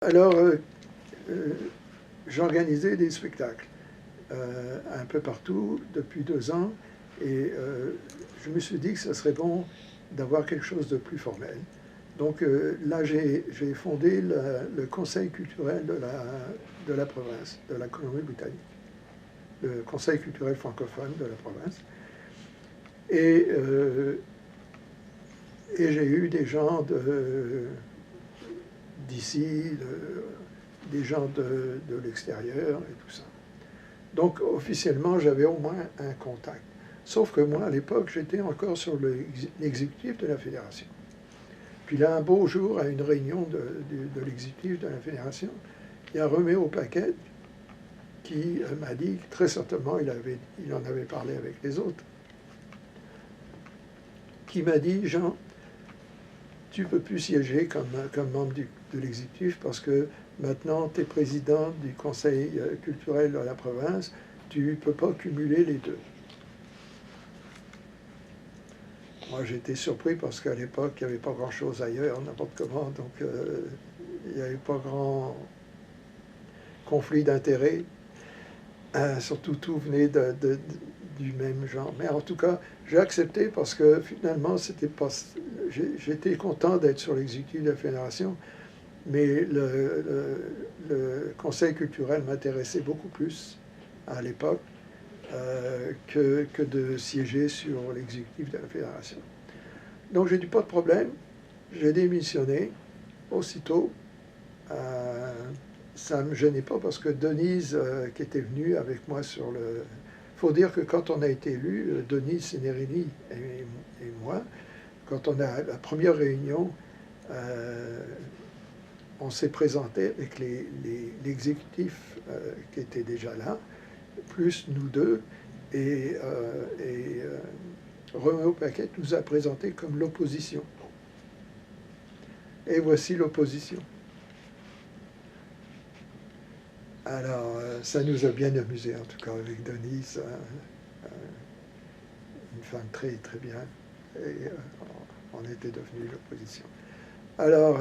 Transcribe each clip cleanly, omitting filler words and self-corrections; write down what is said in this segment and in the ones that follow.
Alors, j'organisais des spectacles un peu partout depuis 2 ans et je me suis dit que ce serait bon d'avoir quelque chose de plus formel. Donc là, j'ai fondé le Conseil culturel de la province, de la Colombie-Britannique, le Conseil culturel francophone de la province. Et j'ai eu des gens d'ici, des gens de l'extérieur et tout ça. Donc officiellement, j'avais au moins un contact. Sauf que moi, à l'époque, j'étais encore sur l'exécutif de la fédération. Puis là, un beau jour, à une réunion de l'exécutif de la fédération, il y a Roméo Paquette qui m'a dit que très certainement, il en avait parlé avec les autres, qui m'a dit, Jean, tu ne peux plus siéger comme membre de l'exécutif parce que maintenant, tu es président du conseil culturel de la province, tu ne peux pas cumuler les deux. Moi, j'étais surpris parce qu'à l'époque, il n'y avait pas grand-chose ailleurs, n'importe comment, donc il n'y avait pas grand conflit d'intérêts. Surtout, tout venait du même genre. Mais en tout cas, j'ai accepté parce que finalement, c'était pas. J'étais content d'être sur l'exécutif de la fédération, mais le conseil culturel m'intéressait beaucoup plus à l'époque que de siéger sur l'exécutif de la fédération. Donc j'ai dit pas de problème, j'ai démissionné aussitôt. Ça ne me gênait pas parce que Denise, qui était venue avec moi sur le... Il faut dire que quand on a été élus, Denise Senerini et moi, quand on a la première réunion, on s'est présenté avec l'exécutif qui était déjà là, plus nous deux, et Roméo Paquette nous a présenté comme l'opposition. Et voici l'opposition. Alors, ça nous a bien amusé, en tout cas, avec Denise, une femme très, très bien, et on était devenus l'opposition. Alors,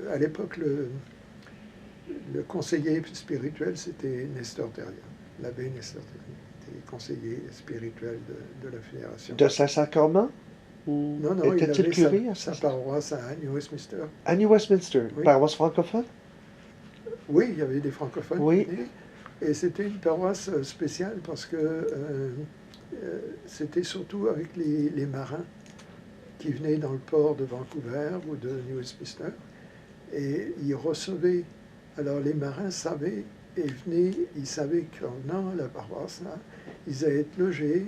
à l'époque, le conseiller spirituel, c'était Nestor Terrien, l'abbé Nestor Terrien, était conseiller spirituel de la fédération. De Saint-Sacrement? Ou Non, non, il était-il avait curé à sa paroisse à New Westminster. À New Westminster, Oui. paroisse francophone? Oui, il y avait des francophones. Oui. Et c'était une paroisse spéciale parce que c'était surtout avec les marins qui venaient dans le port de Vancouver ou de New Westminster. Et ils recevaient. Alors les marins savaient et venaient, ils savaient qu'en venant à la paroisse, là, ils allaient être logés,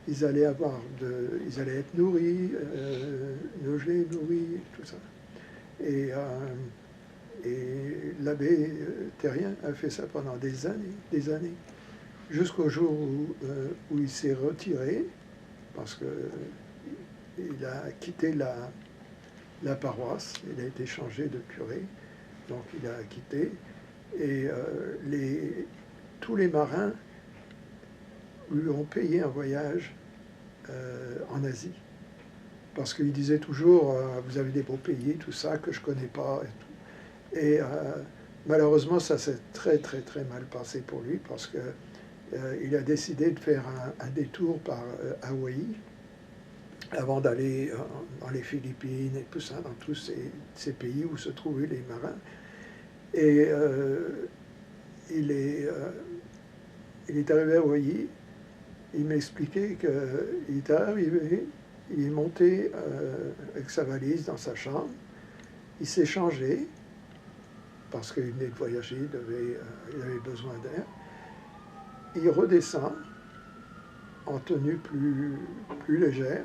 ils allaient être nourris, logés, nourris, tout ça. Et l'abbé Terrien a fait ça pendant des années, jusqu'au jour où il s'est retiré, parce qu'il a quitté la paroisse, il a été changé de curé, donc il a quitté, et tous les marins lui ont payé un voyage en Asie. Parce qu'il disait toujours, vous avez des beaux pays, tout ça, que je ne connais pas. Et malheureusement, ça s'est très, très, très mal passé pour lui, parce qu'il a décidé de faire un détour par Hawaï, avant d'aller dans les Philippines et tout ça, dans tous ces pays où se trouvaient les marins. Et il est arrivé à Hawaï, il m'a expliqué qu'il était arrivé, il est monté avec sa valise dans sa chambre, il s'est changé, parce qu'il venait de voyager, il avait besoin d'air. Il redescend en tenue plus légère,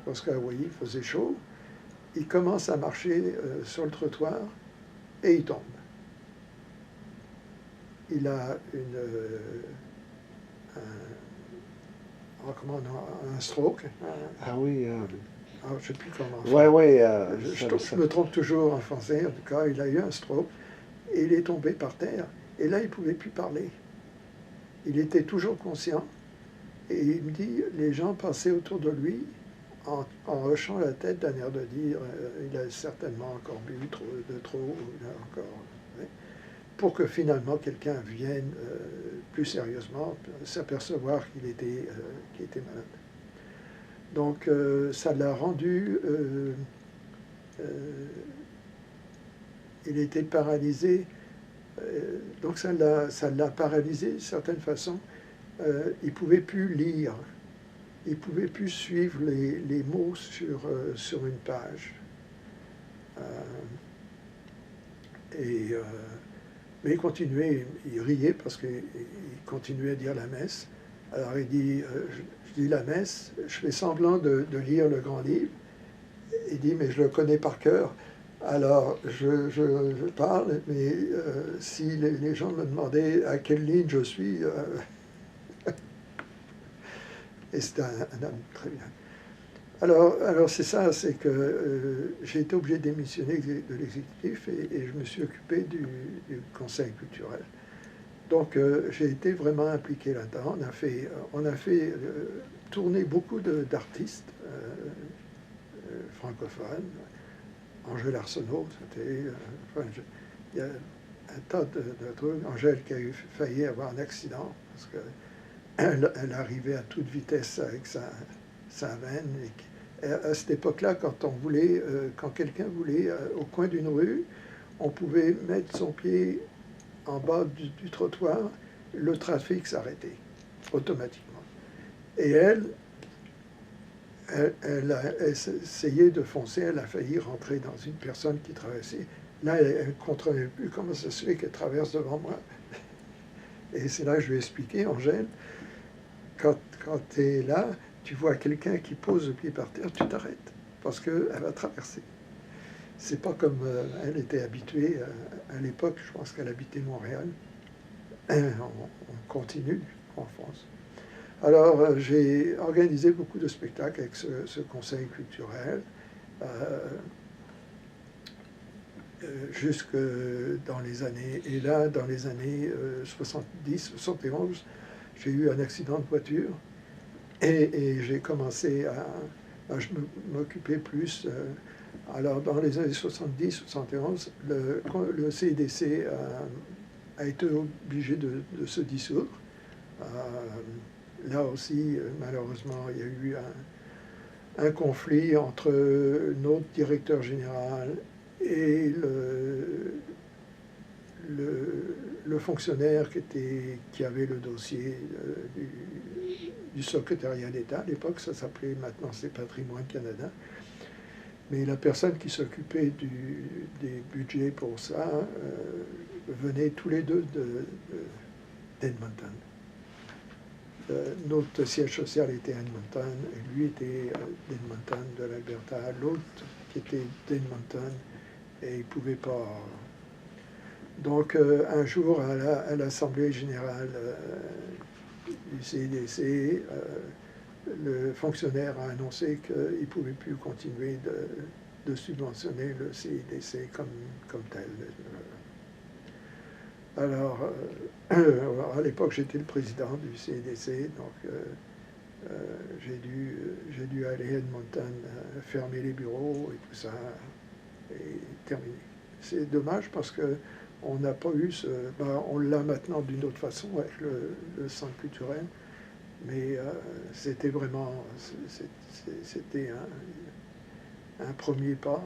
parce qu'à Hawaï, il faisait chaud. Il commence à marcher sur le trottoir et il tombe. Il a un stroke. Ah oui. Je ne sais plus comment. Oui. Je me trompe toujours en français. En tout cas, il a eu un stroke et il est tombé par terre. Et là, il ne pouvait plus parler. Il était toujours conscient. Et il me dit, les gens passaient autour de lui en hochant la tête d'un air de dire il a certainement encore bu de trop, il a encore, ouais, pour que finalement quelqu'un vienne plus sérieusement s'apercevoir qu'il était malade. Donc ça l'a rendu, il était paralysé, donc ça l'a paralysé d'une certaine façon. Il ne pouvait plus lire, il ne pouvait plus suivre les mots sur une page. Mais il continuait, il riait parce qu'il continuait à dire la messe. Alors il dit, je dis la messe, je fais semblant de lire le grand livre. Il dit, mais je le connais par cœur. Alors je parle, mais si les gens me demandaient à quelle ligne je suis, et c'était un homme très bien. Alors c'est ça, c'est que j'ai été obligé de démissionner de l'exécutif et je me suis occupé du conseil culturel. Donc j'ai été vraiment impliqué là-dedans. On a fait tourner beaucoup d'artistes francophones. Angèle Arsenault, c'était... il y a un tas de trucs. Angèle qui a failli avoir un accident parce qu'elle arrivait à toute vitesse avec sa veine. Et à cette époque-là, quand quelqu'un voulait, au coin d'une rue, on pouvait mettre son pied en bas du trottoir, le trafic s'arrêtait automatiquement. Et elle a essayé de foncer, elle a failli rentrer dans une personne qui traversait. Là, elle ne comprenait plus comment ça se fait qu'elle traverse devant moi. Et c'est là que je lui ai expliqué, Angèle, quand tu es là, tu vois quelqu'un qui pose le pied par terre, tu t'arrêtes, parce qu'elle va traverser. C'est pas comme elle était habituée à l'époque, je pense qu'elle habitait Montréal. On continue en France. Alors, j'ai organisé beaucoup de spectacles avec ce conseil culturel, jusque dans les années... Et là, dans les années 70, 71, j'ai eu un accident de voiture et j'ai commencé je m'occupais plus... alors, dans les années 70, 71, le CIDC a été obligé de se dissoudre. Là aussi, malheureusement, il y a eu un conflit entre notre directeur général et le fonctionnaire qui avait le dossier du secrétariat d'État. À l'époque, ça s'appelait, maintenant c'est Patrimoine Canada. Mais la personne qui s'occupait des budgets pour ça venait tous les deux d'Edmonton. Notre siège social était à Edmonton, et lui était d'Edmonton, de l'Alberta. L'autre qui était d'Edmonton, et il ne pouvait pas... Donc un jour, à l'Assemblée générale du CIDC, le fonctionnaire a annoncé qu'il ne pouvait plus continuer de subventionner le CIDC comme tel. Alors, à l'époque, j'étais le président du CIDC, donc j'ai dû aller à Edmonton, fermer les bureaux et tout ça, et terminer. C'est dommage parce qu'on n'a pas eu on l'a maintenant d'une autre façon avec le centre culturel, mais c'était vraiment... C'était un premier pas.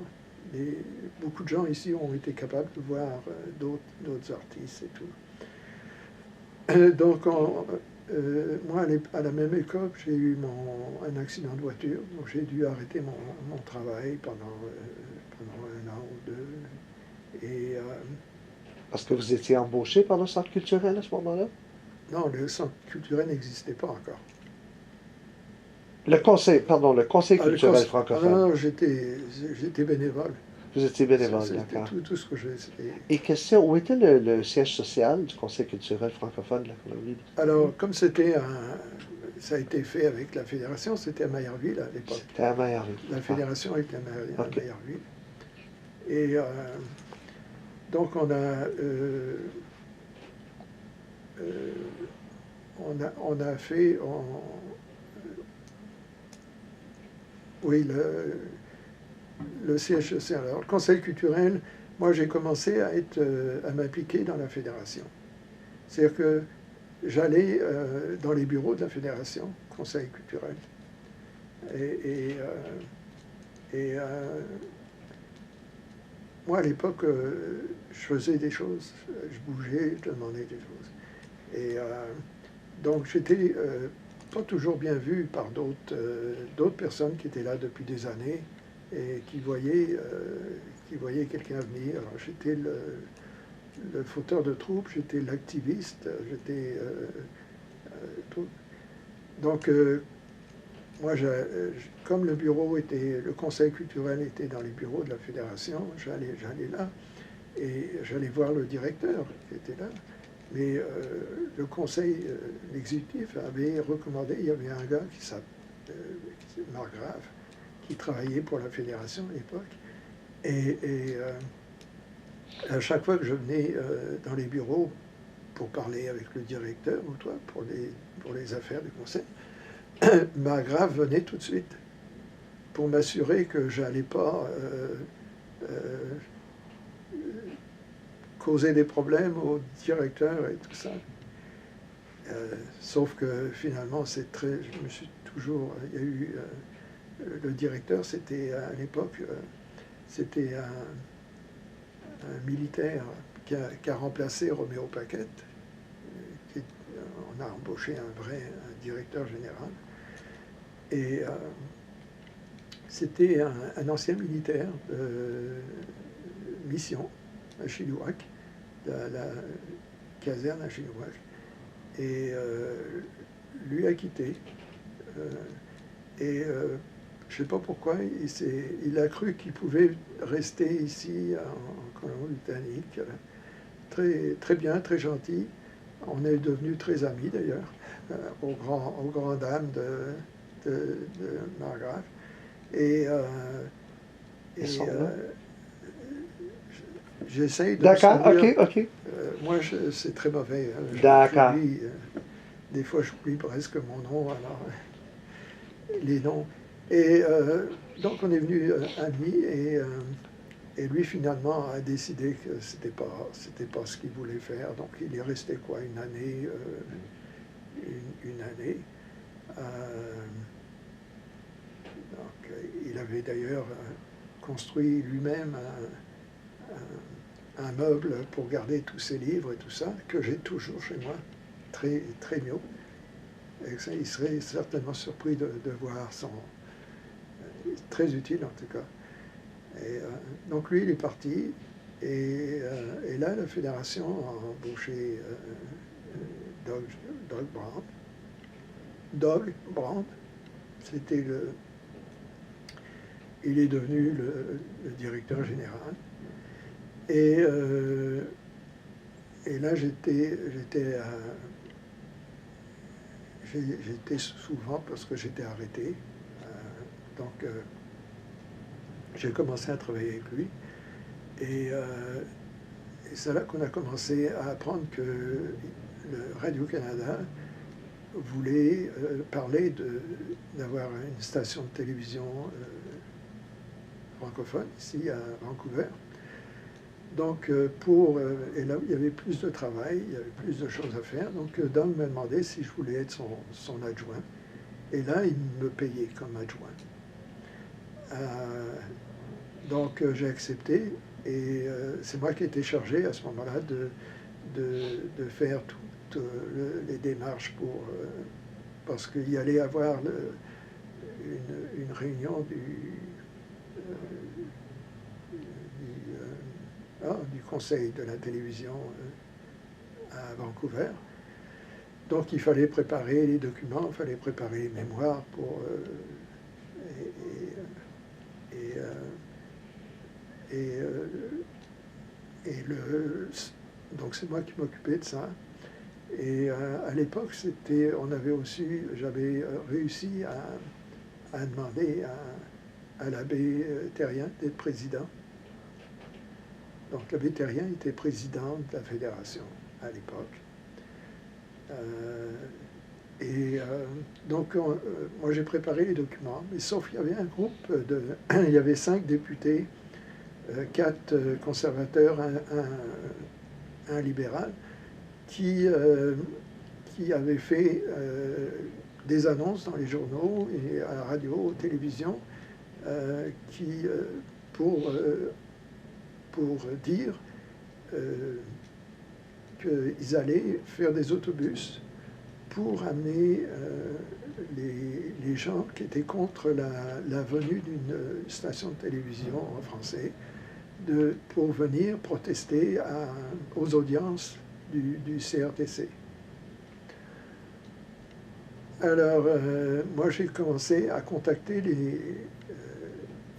Et beaucoup de gens ici ont été capables de voir d'autres artistes et tout. Donc, moi, à la même époque, j'ai eu un accident de voiture, donc j'ai dû arrêter mon travail pendant 1 an ou 2. Et, Parce que vous étiez embauché par le centre culturel à ce moment-là? non, le centre culturel n'existait pas encore. Le conseil culturel francophone. Non, j'étais bénévole. Vous étiez bénévole, C'était d'accord. tout ce que j'ai. Et question, où était le siège social du conseil culturel francophone de la Colombie? Alors, comme ça a été fait avec la fédération, c'était à Maillardville à l'époque. C'était à Maillardville. La fédération était à Okay. Maillardville. Et donc on a fait... Oui, le siège social. Alors, le conseil culturel, moi j'ai commencé à m'impliquer dans la fédération. C'est-à-dire que j'allais dans les bureaux de la fédération, conseil culturel. Et, et, moi à l'époque, je faisais des choses, je bougeais, je demandais des choses. Et donc j'étais pas toujours bien vu par d'autres personnes qui étaient là depuis des années et qui voyaient quelqu'un venir. Alors j'étais le fauteur de troupe, j'étais l'activiste, j'étais tout. Donc moi, comme le conseil culturel était dans les bureaux de la fédération, j'allais là et j'allais voir le directeur qui était là. Mais le conseil, l'exécutif avait recommandé, il y avait un gars qui s'appelait Margrave, qui travaillait pour la fédération à l'époque. Et à chaque fois que je venais dans les bureaux pour parler avec le directeur ou toi, pour les affaires du conseil, Margrave venait tout de suite pour m'assurer que je n'allais pas causer des problèmes au directeur et tout ça. Sauf que finalement, je me suis toujours... Il y a eu... le directeur, c'était à l'époque, c'était un militaire qui a remplacé Roméo Paquette. On a embauché un directeur général. Et c'était un ancien militaire de mission à Chilliwack, la caserne à Chilliwack. Et lui a quitté. Je ne sais pas pourquoi, il a cru qu'il pouvait rester ici en Colombie-Britannique. Très, très bien, très gentil. On est devenus très amis d'ailleurs, aux grands dames de Margrave. J'essaye de me D'accord, souvenir. ok. Moi, c'est très mauvais. D'accord. Des fois, j'oublie presque mon nom, alors les noms. Et donc, on est venus amis, et lui, finalement, a décidé que c'était pas ce qu'il voulait faire. Donc, il est resté, quoi, une année. Donc, il avait d'ailleurs construit lui-même un meuble pour garder tous ses livres et tout ça, que j'ai toujours chez moi, très, très mieux. Et ça, il serait certainement surpris de voir très utile en tout cas. Et, donc lui, il est parti, et là, la fédération a embauché Doug Brown. Doug Brown, il est devenu le directeur général. Et là, j'étais souvent parce que j'étais arrêté. Donc, j'ai commencé à travailler avec lui. Et c'est là qu'on a commencé à apprendre que le Radio-Canada voulait parler d'avoir une station de télévision francophone ici à Vancouver. Donc, et là, il y avait plus de travail, il y avait plus de choses à faire. Donc, Don m'a demandé si je voulais être son adjoint. Et là, il me payait comme adjoint. Donc, j'ai accepté. Et c'est moi qui étais chargé à ce moment-là de faire toutes les démarches parce qu'il y allait avoir une réunion du conseil de la télévision à Vancouver. Donc il fallait préparer les documents, il fallait préparer les mémoires donc c'est moi qui m'occupais de ça. Et à l'époque, j'avais réussi à demander à l'abbé Terrien d'être président. Donc l'abbé Terrien était président de la fédération à l'époque. Et donc, moi j'ai préparé les documents, mais sauf qu'il y avait un groupe il y avait 5 députés, 4 conservateurs, un libéral, qui avaient fait des annonces dans les journaux et à la radio, aux télévisions, pour dire qu'ils allaient faire des autobus pour amener les gens qui étaient contre la venue d'une station de télévision en français pour venir protester aux audiences du CRTC. Alors, moi, j'ai commencé à contacter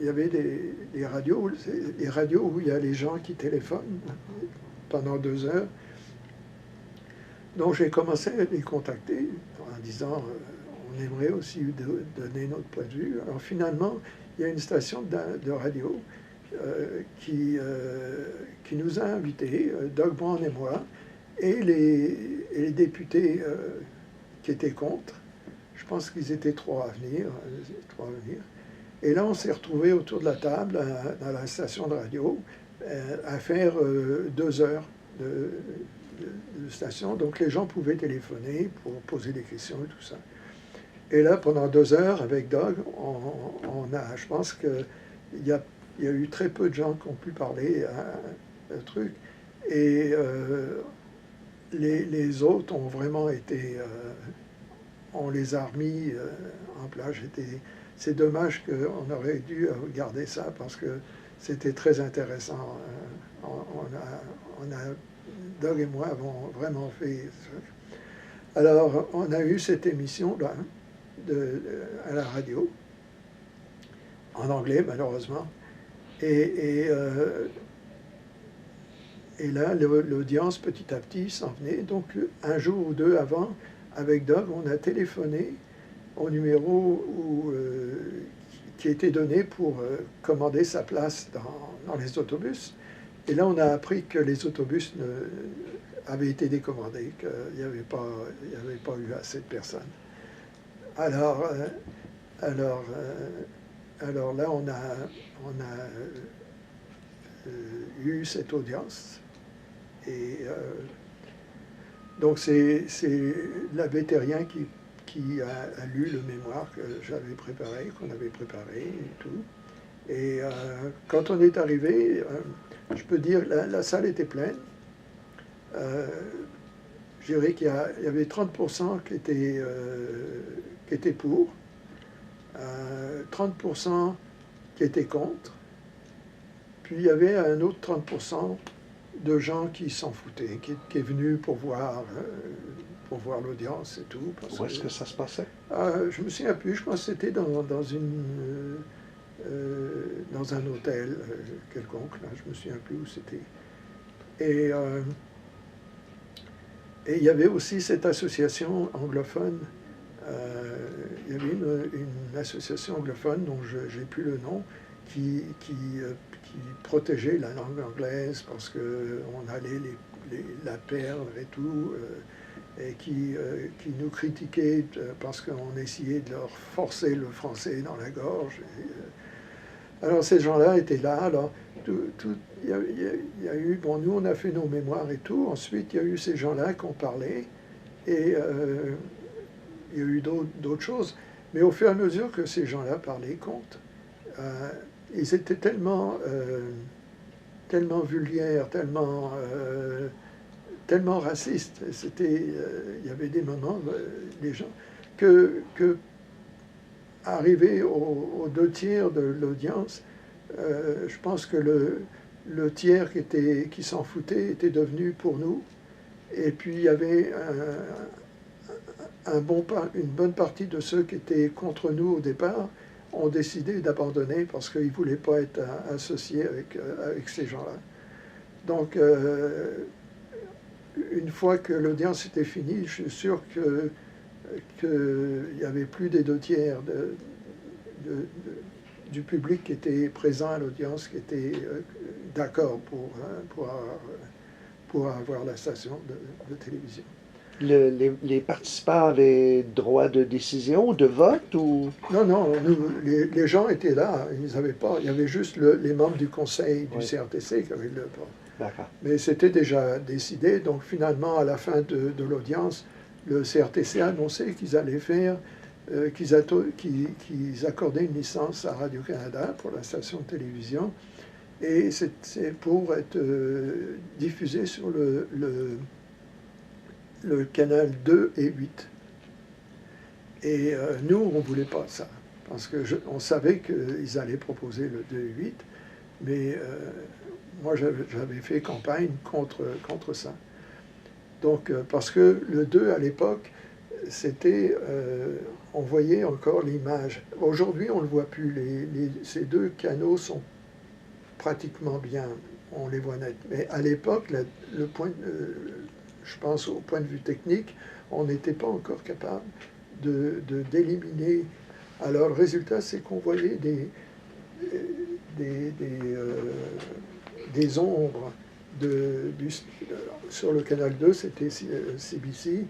il y avait des radios, les radios où il y a les gens qui téléphonent pendant 2 heures. Donc, j'ai commencé à les contacter en disant on aimerait aussi donner notre point de vue. Alors, finalement, il y a une station de radio qui nous a invités, Doug Brown et moi, et les députés qui étaient contre. Je pense qu'ils étaient 3 à venir. Et là, on s'est retrouvés autour de la table dans la station de radio à faire 2 heures de station. Donc les gens pouvaient téléphoner pour poser des questions et tout ça. Et là, pendant 2 heures, avec Doug, je pense qu'il y a eu très peu de gens qui ont pu parler à un truc. Et les autres ont vraiment été... on les a remis en place. C'est dommage qu'on aurait dû garder ça parce que c'était très intéressant. Doug et moi avons vraiment fait ça. Alors, on a eu cette émission-là à la radio, en anglais malheureusement. Et là, l'audience petit à petit s'en venait. Donc, un jour ou 2 avant, avec Doug, on a téléphoné au numéro qui était donné pour commander sa place dans les autobus. Et là, on a appris que les autobus avaient été décommandés, qu'il n'y avait pas eu assez de personnes. Alors là, on a eu cette audience. Et donc, c'est l'abbé Terrien qui a lu le mémoire que j'avais préparé, qu'on avait préparé et tout. Et quand on est arrivé, je peux dire, la salle était pleine. Je dirais qu'il y avait 30% qui étaient pour, 30% qui étaient contre, puis il y avait un autre 30% de gens qui s'en foutaient, qui est venu pour voir l'audience et tout. Où est-ce que ça se passait? Je me souviens plus, je pense que c'était dans un hôtel quelconque, là, je me souviens plus où c'était. Et il y avait aussi cette association anglophone, il y avait une association anglophone dont je n'ai plus le nom, qui protégeait la langue anglaise parce qu'on allait la perdre et tout, et qui nous critiquait parce qu'on essayait de leur forcer le français dans la gorge. Alors ces gens-là étaient là. Alors il y a eu, bon, nous on a fait nos mémoires et tout. Ensuite il y a eu ces gens-là qui ont parlé et il y a eu d'autres choses. Mais au fur et à mesure que ces gens-là parlaient contre, ils étaient tellement vulgaires, tellement racistes. Il y avait des moments, les gens, que arrivé aux 2 tiers de l'audience, je pense que le tiers qui s'en foutait était devenu pour nous. Et puis il y avait une bonne partie de ceux qui étaient contre nous au départ ont décidé d'abandonner parce qu'ils ne voulaient pas être associés avec ces gens-là. Donc, une fois que l'audience était finie, je suis sûr qu'il n'y avait plus des 2 tiers du public qui était présent à l'audience, qui était d'accord pour avoir la station de télévision. les participants avaient droit de décision, de vote ou... Non, non, les gens étaient là, ils n'avaient pas, il y avait juste les membres du conseil du Oui. CRTC qui avaient le droit. D'accord. Mais c'était déjà décidé, donc finalement, à la fin de l'audience, le CRTC a annoncé qu'ils allaient faire, qu'ils accordaient une licence à Radio-Canada pour la station de télévision, et c'est pour être diffusé sur le canal 2 et 8. Et nous, on ne voulait pas ça, parce qu'on savait qu'ils allaient proposer le 2 et 8, mais moi, j'avais fait campagne contre ça. Donc, parce que le 2, à l'époque, c'était... on voyait encore l'image. Aujourd'hui, on ne le voit plus. Ces deux canaux sont pratiquement bien. On les voit net. Mais à l'époque, je pense au point de vue technique, on n'était pas encore capable d'éliminer. Alors, le résultat, c'est qu'on voyait des ombres sur le canal 2, c'était CBC,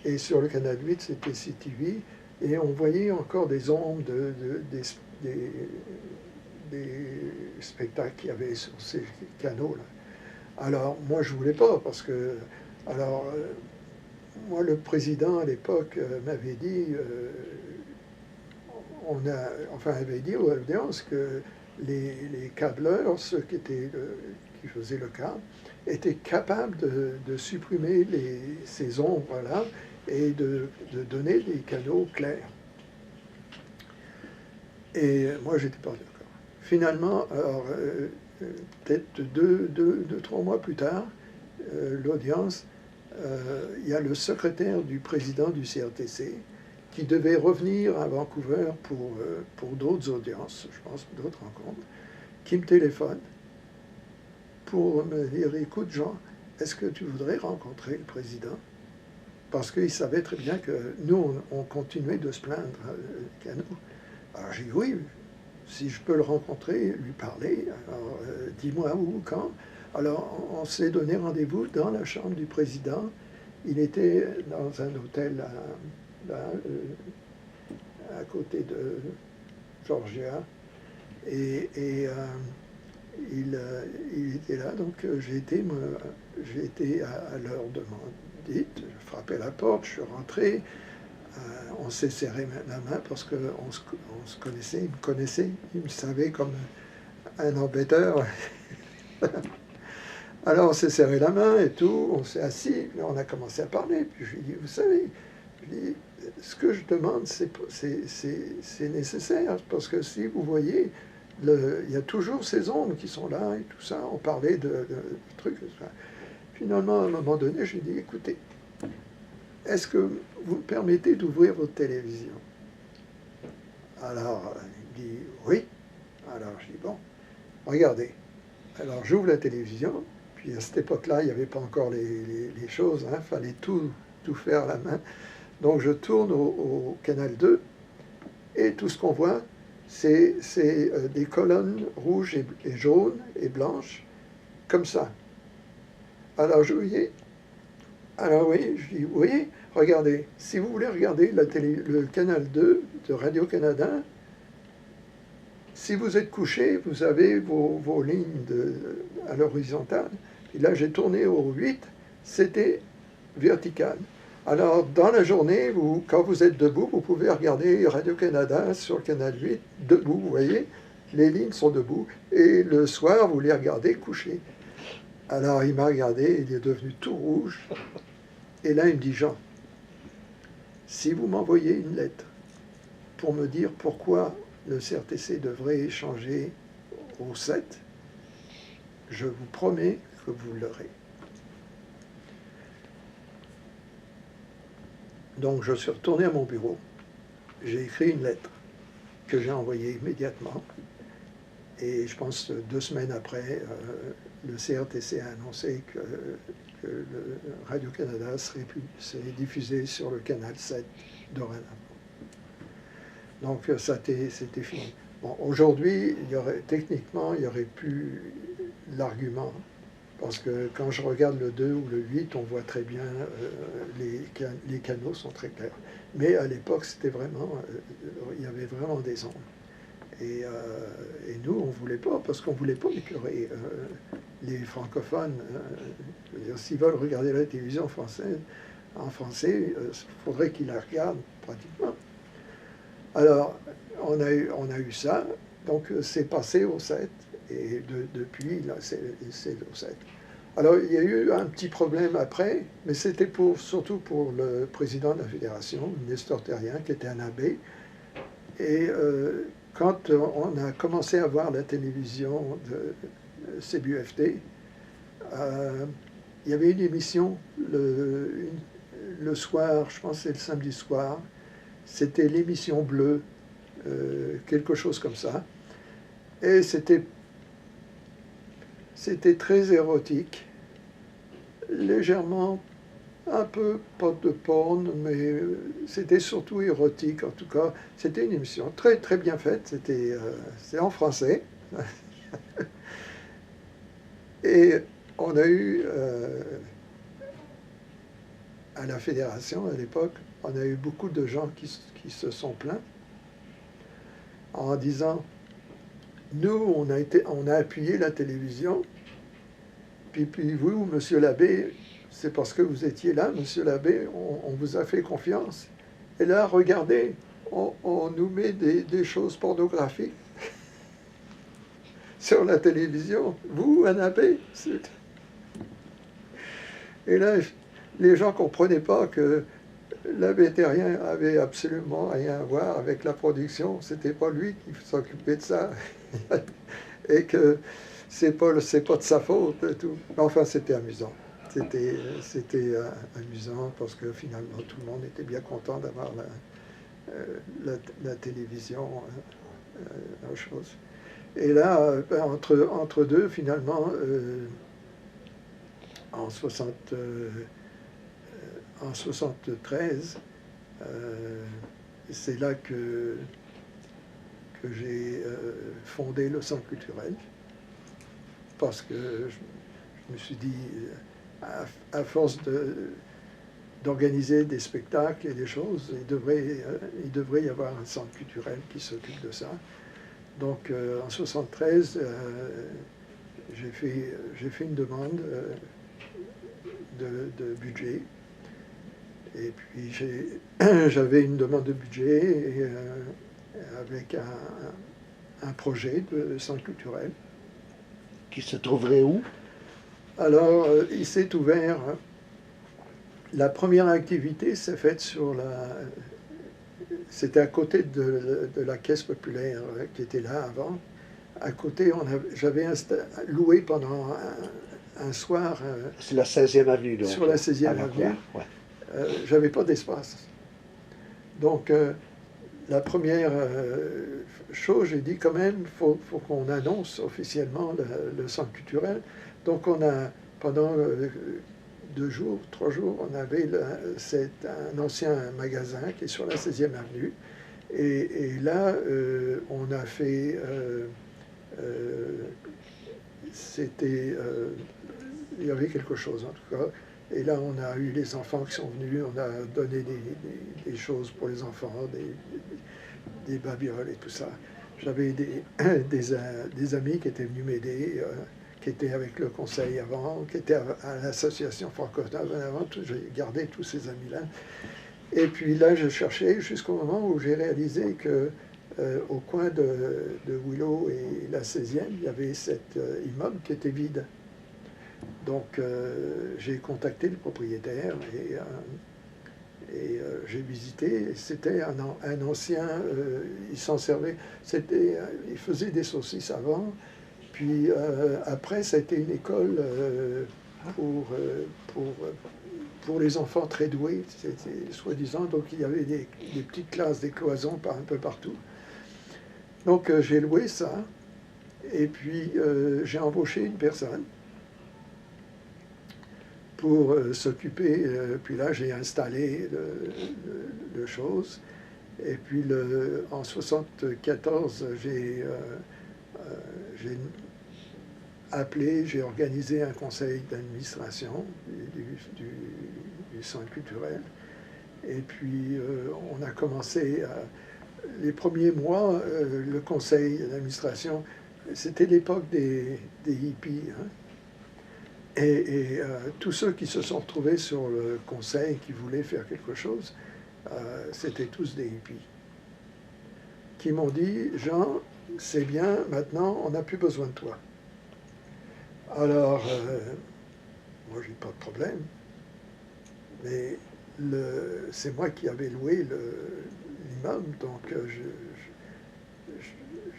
et sur le canal 8, c'était CTV, et on voyait encore des ombres des spectacles qu'il y avait sur ces canaux-là. Alors, moi, je ne voulais pas, parce que... Alors, moi, le président, à l'époque, m'avait dit... avait dit aux audiences que les câbleurs, ceux qui faisaient le câble, étaient capables de supprimer ces ombres-là et de donner des canaux clairs. Et moi, j'étais pas d'accord. Finalement, alors, peut-être 3 mois plus tard, l'audience, il y a le secrétaire du président du CRTC qui devait revenir à Vancouver pour d'autres audiences, je pense, d'autres rencontres, qui me téléphone pour me dire, écoute Jean, est-ce que tu voudrais rencontrer le président? Parce qu'il savait très bien que nous, on continuait de se plaindre qu'à nous. Alors j'ai dit oui, si je peux le rencontrer, lui parler, alors dis-moi où, quand. Alors on s'est donné rendez-vous dans la chambre du président. Il était dans un hôtel à côté de Georgia. Et il était là, donc j'ai été à l'heure demandée, je frappais la porte, je suis rentré, on s'est serré la main parce qu'on se connaissait, il me connaissait, il me savait comme un embêteur. Alors on s'est serré la main et tout, on s'est assis, on a commencé à parler, puis je lui ai dit, vous savez, ce que je demande, c'est nécessaire, parce que si vous voyez, il y a toujours ces ombres qui sont là et tout ça. On parlait de trucs. Finalement, à un moment donné, je lui ai dit, écoutez, est-ce que vous me permettez d'ouvrir votre télévision? Alors, il me dit, oui. Alors, je dis, bon, regardez. Alors, j'ouvre la télévision, puis à cette époque-là, il n'y avait pas encore les choses, il fallait tout faire à la main. Donc, je tourne au canal 2, et tout ce qu'on voit, c'est des colonnes rouges et jaunes et blanches, comme ça. Alors je voyais, alors oui, je dis, oui, regardez, si vous voulez regarder le canal 2 de Radio-Canada, si vous êtes couché, vous avez vos lignes à l'horizontale. Et là, j'ai tourné au 8, c'était vertical. Alors, dans la journée, quand vous êtes debout, vous pouvez regarder Radio-Canada sur le canal 8, debout, vous voyez, les lignes sont debout. Et le soir, vous les regardez couchés. Alors, il m'a regardé, il est devenu tout rouge. Et là, il me dit, Jean, si vous m'envoyez une lettre pour me dire pourquoi le CRTC devrait changer au 7, je vous promets que vous l'aurez. Donc, je suis retourné à mon bureau. J'ai écrit une lettre que j'ai envoyée immédiatement. Et je pense 2 semaines après, le CRTC a annoncé que le Radio-Canada serait diffusé sur le canal 7 dorénavant. Donc, c'était fini. Bon, aujourd'hui, techniquement, il n'y aurait plus l'argument. Parce que quand je regarde le 2 ou le 8, on voit très bien, les canaux sont très clairs. Mais à l'époque, c'était vraiment, il y avait vraiment des ombres. Et nous, on ne voulait pas, parce qu'on ne voulait pas écœurer les francophones. S'ils veulent regarder la télévision française, en français, il faudrait qu'ils la regardent pratiquement. Alors, on a eu ça, donc c'est passé au 7, et depuis, là, c'est au 7. Alors, il y a eu un petit problème après, mais c'était surtout pour le président de la fédération, Nestor Terrien, qui était un abbé. Et quand on a commencé à voir la télévision de CBUFD, il y avait une émission le soir, je pense que c'est le samedi soir, c'était l'émission bleue, quelque chose comme ça. Et c'était très érotique, légèrement, un peu, pas de porn, mais c'était surtout érotique en tout cas. C'était une émission très très bien faite, c'était en français. Et on a eu, à la fédération à l'époque, on a eu beaucoup de gens qui se sont plaints en disant, nous, on a appuyé la télévision, puis vous, monsieur l'abbé, c'est parce que vous étiez là, monsieur l'abbé, on vous a fait confiance. Et là, regardez, on nous met des choses pornographiques sur la télévision. Vous, un abbé. Et là, les gens ne comprenaient pas que l'abbé Terrien avait absolument rien à voir avec la production. C'était pas lui qui s'occupait de ça. Et que c'est pas de sa faute et tout. Enfin, c'était amusant. C'était amusant parce que finalement, tout le monde était bien content d'avoir la télévision, la chose. Et là, entre deux, finalement, en 73, c'est là que j'ai fondé le Centre culturel, parce que je me suis dit, à force d'organiser des spectacles et des choses, il devrait y avoir un centre culturel qui s'occupe de ça. Donc en 73, j'ai fait une demande de budget. Et puis j'avais une demande de budget avec un projet de centre culturel. Qui se trouverait où? Alors, il s'est ouvert. La première activité s'est faite c'était à côté de la caisse populaire qui était là avant. À côté, j'avais loué pendant un soir. C'est la 16e avenue, donc. Sur la 16e avenue. Ouais. J'avais pas d'espace. Donc, la première chose, j'ai dit quand même, faut qu'on annonce officiellement le centre culturel. Donc on a, pendant 2 jours, 3 jours, on avait un ancien magasin qui est sur la 16e avenue. Et là, on a fait, il y avait quelque chose en tout cas. Et là, on a eu les enfants qui sont venus, on a donné des choses pour les enfants, des babioles et tout ça. J'avais des amis qui étaient venus m'aider, qui étaient avec le conseil avant, qui étaient à l'association francophone avant. J'ai gardé tous ces amis-là. Et puis là, je cherchais jusqu'au moment où j'ai réalisé que au coin de Willow et la 16e, il y avait cet immeuble qui était vide. Donc, j'ai contacté le propriétaire et j'ai visité. C'était un ancien, il s'en servait, il faisait des saucisses avant. Puis après, ça a été une école pour les enfants très doués, soi-disant. Donc, il y avait des petites classes, des cloisons un peu partout. Donc, j'ai loué ça. Et puis, j'ai embauché une personne pour s'occuper. Puis là, j'ai installé le chose. Et puis, en 1974, j'ai appelé, j'ai organisé un conseil d'administration du centre culturel. Et puis, on a commencé, les premiers mois, le conseil d'administration, c'était l'époque des hippies. Hein. Et tous ceux qui se sont retrouvés sur le conseil, qui voulaient faire quelque chose, c'était tous des hippies. Qui m'ont dit, Jean, c'est bien, maintenant, on n'a plus besoin de toi. Alors, moi, j'ai pas de problème. Mais c'est moi qui avais loué l'immeuble, donc je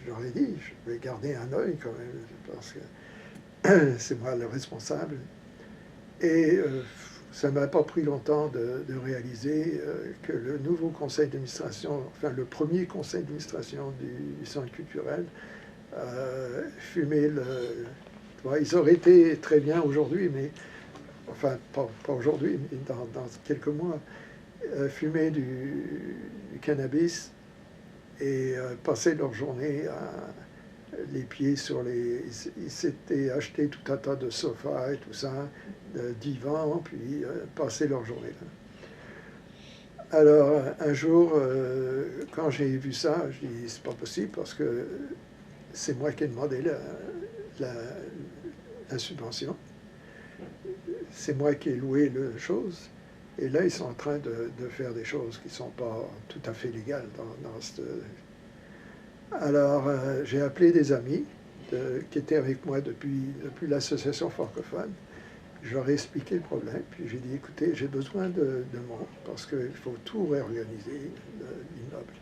leur ai dit, je vais garder un œil quand même, parce que c'est moi le responsable. Et ça ne m'a pas pris longtemps de réaliser que le nouveau conseil d'administration, enfin le premier conseil d'administration du centre culturel, fumait le... Ils auraient été très bien aujourd'hui, mais enfin pas aujourd'hui, mais dans quelques mois, fumaient du cannabis et passaient leur journée les pieds sur les... Ils s'étaient achetés tout un tas de sofas et tout ça, de divans, puis passaient leur journée là. Alors, un jour, quand j'ai vu ça, je dis, c'est pas possible parce que c'est moi qui ai demandé la subvention. C'est moi qui ai loué la chose. Et là, ils sont en train de faire des choses qui ne sont pas tout à fait légales dans cette... Alors, j'ai appelé des amis qui étaient avec moi depuis l'association francophone. Je leur ai expliqué le problème, puis j'ai dit, écoutez, j'ai besoin de monde, parce qu'il faut tout réorganiser, l'immeuble.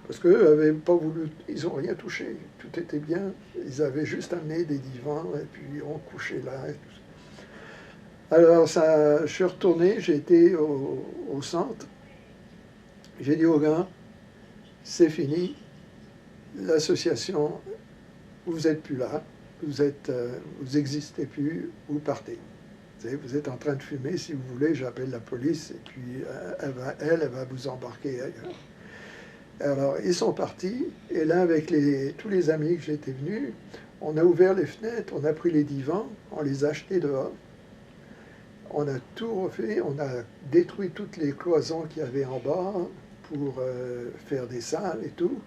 Parce qu'eux n'avaient pas voulu, ils n'ont rien touché, tout était bien, ils avaient juste amené des divans, et puis on couchait là, et tout ça. Alors, je suis retourné, j'ai été au centre, j'ai dit aux gars, c'est fini, l'association, vous n'êtes plus là, vous n'existez plus, vous partez. Vous êtes en train de fumer, si vous voulez, j'appelle la police, et puis elle va vous embarquer ailleurs. Alors, ils sont partis, et là, avec tous les amis que j'étais venus, on a ouvert les fenêtres, on a pris les divans, on les a achetés dehors, on a tout refait, on a détruit toutes les cloisons qu'il y avait en bas pour faire des salles et tout.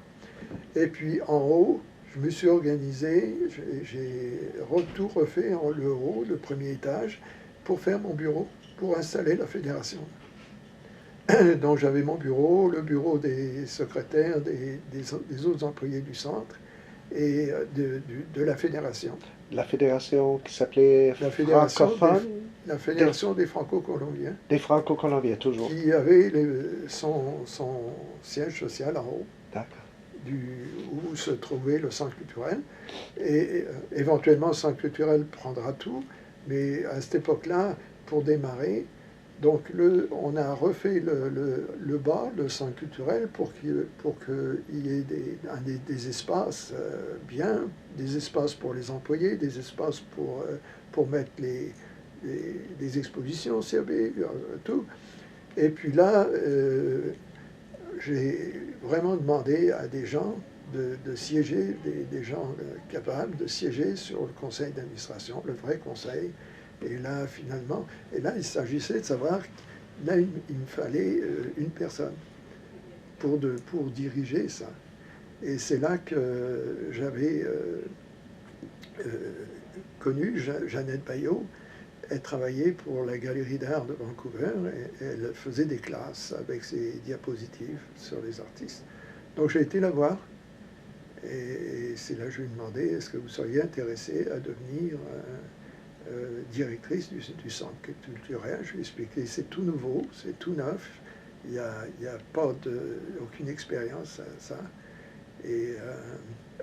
Et puis, en haut, je me suis organisé, j'ai tout refait en le haut, le premier étage, pour faire mon bureau, pour installer la fédération. Donc j'avais mon bureau, le bureau des secrétaires, des autres employés du centre et de la fédération. La fédération qui s'appelait francophone? La fédération des Franco-Colombiens. Des Franco-Colombiens, toujours. Qui avait son siège social en haut. D'accord. Où se trouvait le centre culturel. Et éventuellement, le centre culturel prendra tout. Mais à cette époque-là, pour démarrer, donc on a refait le bas, le centre culturel, pour qu'il y ait des espaces bien, des espaces pour les employés, des espaces pour mettre des expositions, CAB, tout. Et puis là, j'ai vraiment demandé à des gens de siéger, des gens capables de siéger sur le conseil d'administration, le vrai conseil. Et là, finalement, il s'agissait de savoir, là, il me fallait une personne pour diriger ça. Et c'est là que j'avais connu Jeannette Bayot. Elle travaillait pour la Galerie d'art de Vancouver et elle faisait des classes avec ses diapositives sur les artistes. Donc j'ai été la voir et c'est là que je lui ai demandé, est-ce que vous seriez intéressé à devenir directrice du centre culturel? Je lui ai expliqué, c'est tout nouveau, c'est tout neuf, il n'y a pas aucune expérience à ça. Et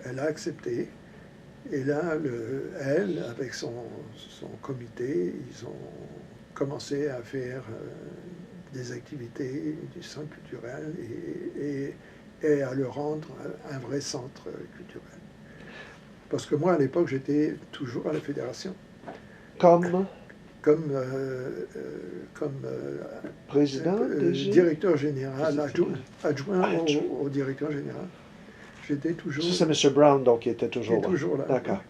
elle a accepté. Et là, elle, avec son comité, ils ont commencé à faire des activités du centre culturel et à le rendre un vrai centre culturel. Parce que moi, à l'époque, j'étais toujours à la fédération. Comme président, directeur général, adjoint au directeur général. J'étais toujours... Ça, c'est M. Brown, donc, qui était toujours là. Toujours là. D'accord.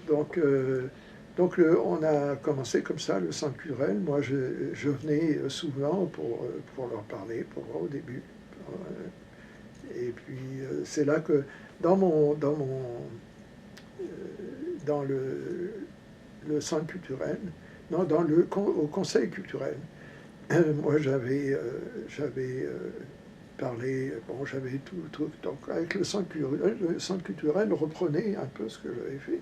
Donc on a commencé comme ça le centre culturel. Moi, je venais souvent pour leur parler, pour voir au début. Et puis c'est là que dans le centre culturel, non, au conseil culturel, moi j'avais parlé, bon j'avais tout, donc avec le centre culturel reprenait un peu ce que j'avais fait.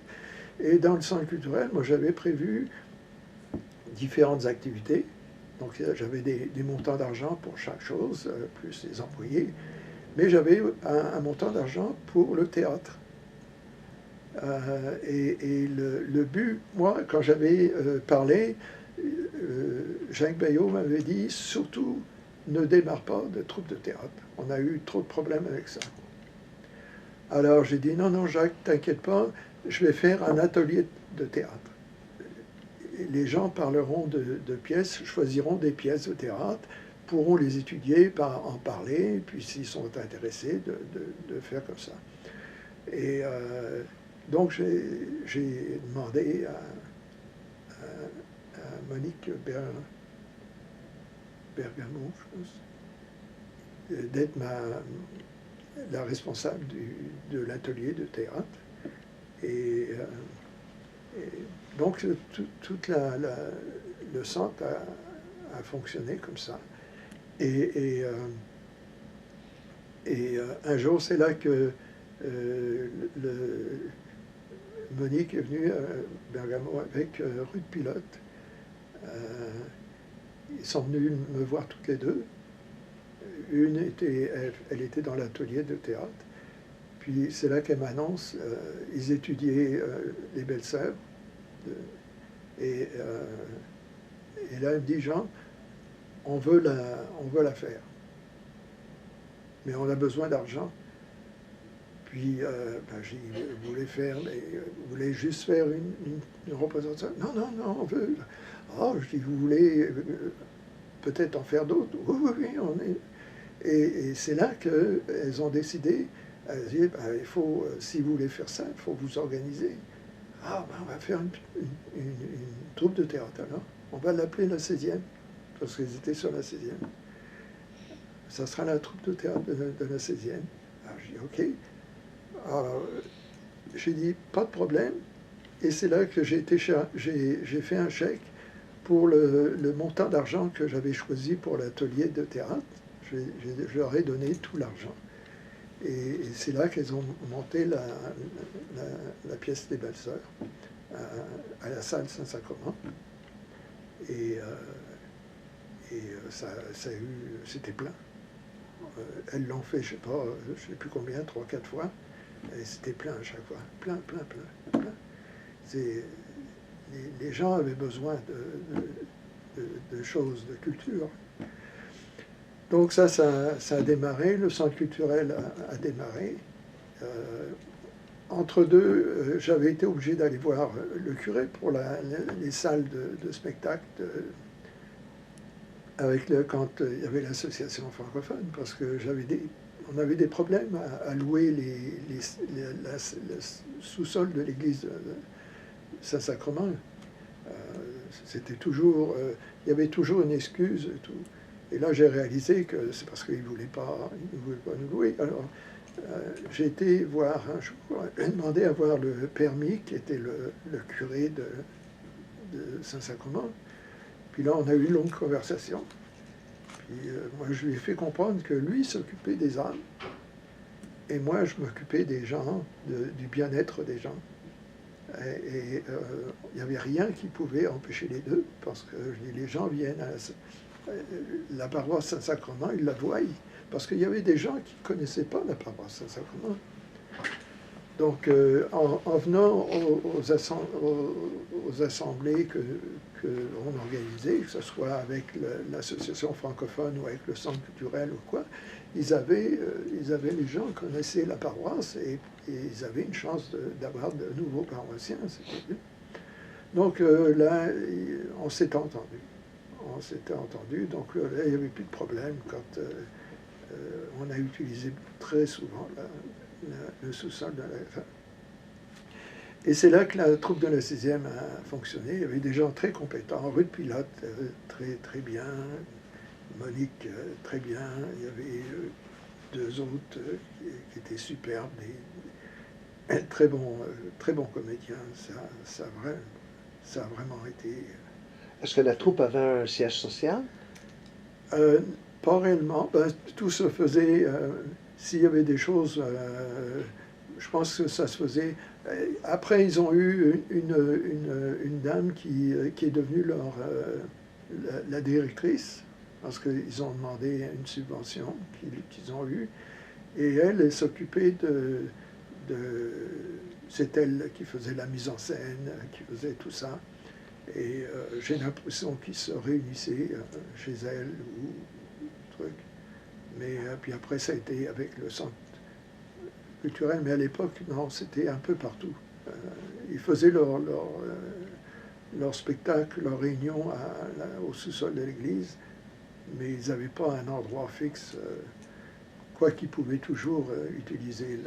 Et dans le centre culturel, moi j'avais prévu différentes activités. Donc j'avais des montants d'argent pour chaque chose, plus les employés. Mais j'avais un montant d'argent pour le théâtre. Et le but, moi, quand j'avais parlé, Jacques Bayot m'avait dit, surtout, ne démarre pas de troupe de théâtre. On a eu trop de problèmes avec ça. Alors j'ai dit, non, non, Jacques, t'inquiète pas, je vais faire un atelier de théâtre. Les gens parleront de pièces, choisiront des pièces de théâtre, pourront les étudier, en parler, puis s'ils sont intéressés, de faire comme ça. Et donc j'ai demandé à Monique Bergamot, je pense, d'être la responsable de l'atelier de théâtre. Et donc tout le centre a fonctionné comme ça. Et un jour, c'est là que Monique est venue à Bergamo avec Ruth Pilote. Ils sont venus me voir toutes les deux. Elle était dans l'atelier de théâtre. Puis c'est là qu'elle m'annonce, ils étudiaient les Belles-Sœurs. Et là, elle me dit, Jean, on veut la faire. Mais on a besoin d'argent. Puis j'ai dit, vous voulez juste faire une représentation? Non, non, non, on veut. Oh, je dis, vous voulez peut-être en faire d'autres? Oui, oui, oui. Et c'est là qu'elles ont décidé, elles disent, il faut, si vous voulez faire ça, il faut vous organiser. Ah, on va faire une troupe de théâtre, alors. On va l'appeler la 16e, parce qu'ils étaient sur la 16e. Ça sera la troupe de théâtre de la 16e. Alors, j'ai dit, OK. Alors, j'ai dit, pas de problème. Et c'est là que j'ai fait un chèque pour le montant d'argent que j'avais choisi pour l'atelier de théâtre. Je leur ai donné tout l'argent. Et c'est là qu'elles ont monté la pièce des Belles-Sœurs à la salle Saint-Sacrement. Et c'était plein. Elles l'ont fait, je ne sais plus combien, 3-4 fois. Et c'était plein à chaque fois. Plein. Les gens avaient besoin de choses, de culture. Donc ça a démarré, le centre culturel a démarré. Entre deux, j'avais été obligé d'aller voir le curé pour les salles de spectacle quand il y avait l'association francophone, parce que on avait des problèmes à louer le sous-sol de l'église de Saint-Sacrement. C'était toujours, il y avait toujours une excuse et tout. Et là, j'ai réalisé que c'est parce qu'ils ne voulaient pas nous louer. Alors, j'ai été voir un jour, j'ai demandé à voir le permis qui était le curé de Saint-Sacrement. Puis là, on a eu une longue conversation. Puis moi, je lui ai fait comprendre que lui s'occupait des âmes et moi, je m'occupais des gens, du bien-être des gens. Et il n'y avait rien qui pouvait empêcher les deux, parce que les gens viennent à la paroisse Saint-Sacrement, ils la voient, parce qu'il y avait des gens qui ne connaissaient pas la paroisse Saint-Sacrement. Donc, en venant aux assemblées qu'on organisait, que ce soit avec l'association francophone ou avec le centre culturel ou quoi, les gens connaissaient la paroisse et ils avaient une chance d'avoir de nouveaux paroissiens. Donc là, on s'était entendu. Donc là, il n'y avait plus de problème quand on a utilisé très souvent le sous-sol de la fin. Et c'est là que la troupe de la 6e a fonctionné. Il y avait des gens très compétents. Ruth Pilote, très, très bien. Monique, très bien. Il y avait deux autres qui étaient superbes, très bons comédiens. Ça a vraiment été... Est-ce que la troupe avait un siège social? Pas réellement. Ben, tout se faisait... s'il y avait des choses... je pense que ça se faisait... Après, ils ont eu une dame qui est devenue la directrice, parce qu'ils ont demandé une subvention qu'ils ont eue. Et elle s'occupait c'est elle qui faisait la mise en scène, qui faisait tout ça. Et j'ai l'impression qu'ils se réunissaient chez elle ou truc. Mais puis après, ça a été avec le centre culturel. Mais à l'époque, non, c'était un peu partout. Ils faisaient leur spectacle, leur réunion au sous-sol de l'église, mais ils n'avaient pas un endroit fixe, quoiqu'ils pouvaient toujours utiliser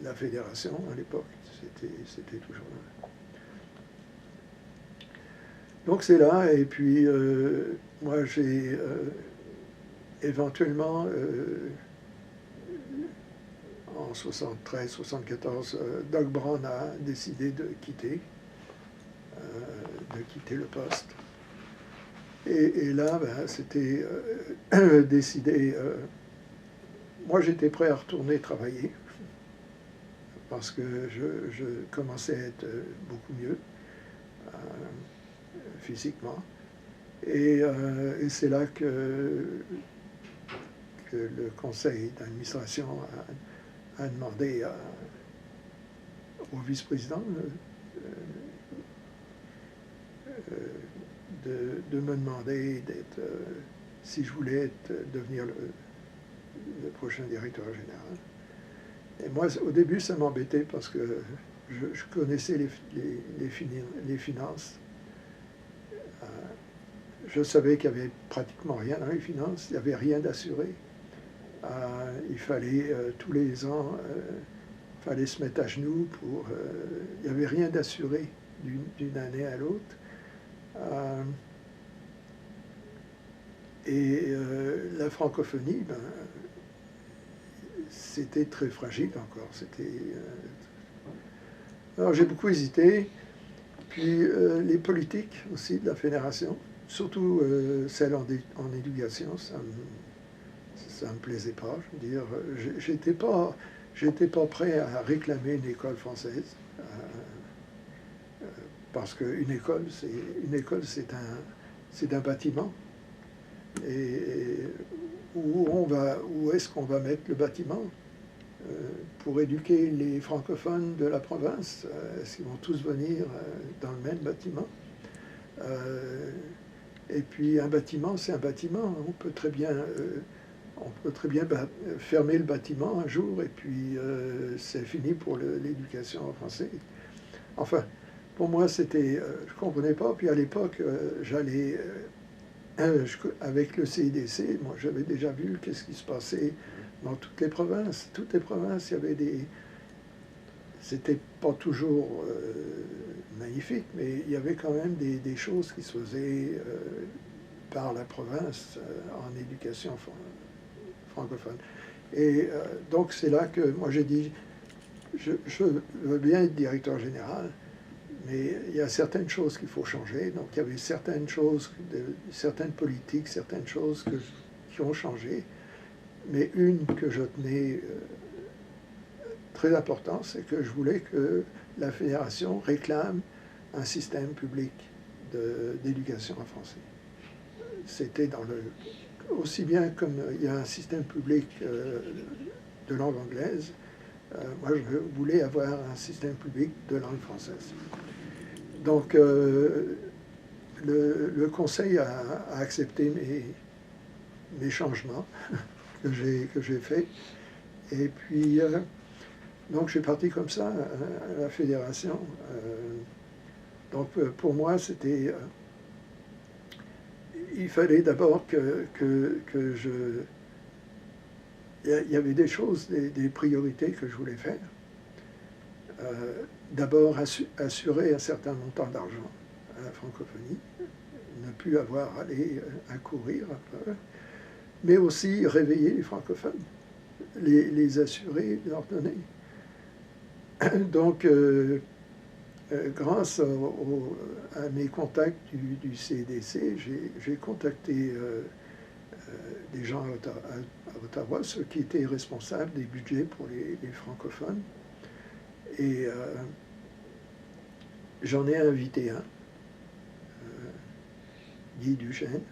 la fédération à l'époque. C'était toujours là. Donc c'est là, et puis moi j'ai éventuellement, en 73-74, Doug Brown a décidé de quitter le poste. Et là, ben, c'était décidé. Moi, j'étais prêt à retourner travailler parce que je commençais à être beaucoup mieux physiquement. Et c'est là que le conseil d'administration a demandé au vice-président de me demander si je voulais devenir le prochain directeur général. Et moi, au début, ça m'embêtait parce que je connaissais les finances. Je savais qu'il n'y avait pratiquement rien dans les finances, il n'y avait rien d'assuré. Il fallait, tous les ans, il fallait se mettre à genoux il n'y avait rien d'assuré d'une année à l'autre. La francophonie, ben, c'était très fragile encore. Alors j'ai beaucoup hésité. Puis les politiques aussi de la fédération, surtout celles en éducation, ça me plaisait pas. Je veux dire, j'étais pas prêt à réclamer une école française. Parce qu'une école, c'est un bâtiment. Et où est-ce qu'on va mettre le bâtiment pour éduquer les francophones de la province? Est-ce qu'ils vont tous venir dans le même bâtiment? Et puis un bâtiment, c'est un bâtiment. On peut très bien fermer le bâtiment un jour et puis c'est fini pour l'éducation en français. Enfin, pour moi, je ne comprenais pas. Puis à l'époque, j'allais avec le CIDC, moi j'avais déjà vu qu'est-ce qui se passait dans toutes les provinces. Toutes les provinces, il y avait c'était pas toujours magnifique, mais il y avait quand même des choses qui se faisaient par la province en éducation francophone. Et donc c'est là que moi j'ai dit, je veux bien être directeur général, mais il y a certaines choses qu'il faut changer. Donc il y avait certaines choses, certaines politiques, certaines choses qui ont changé. Mais une que je tenais très importante, c'est que je voulais que la fédération réclame un système public d'éducation en français. C'était aussi bien comme il y a un système public de langue anglaise, moi je voulais avoir un système public de langue française. Donc le conseil a accepté mes changements que j'ai faits. Et puis, donc j'ai parti comme ça à la fédération. Donc pour moi, c'était... il fallait d'abord que je... Il y avait des choses, des priorités que je voulais faire. d'abord assurer un certain montant d'argent à la francophonie, ne plus avoir à aller accourir après, mais aussi réveiller les francophones, les assurer, leur donner. Donc, grâce à mes contacts du CDC, j'ai contacté des gens à Ottawa, ceux qui étaient responsables des budgets pour les francophones. Et j'en ai invité un, Guy Duchesne.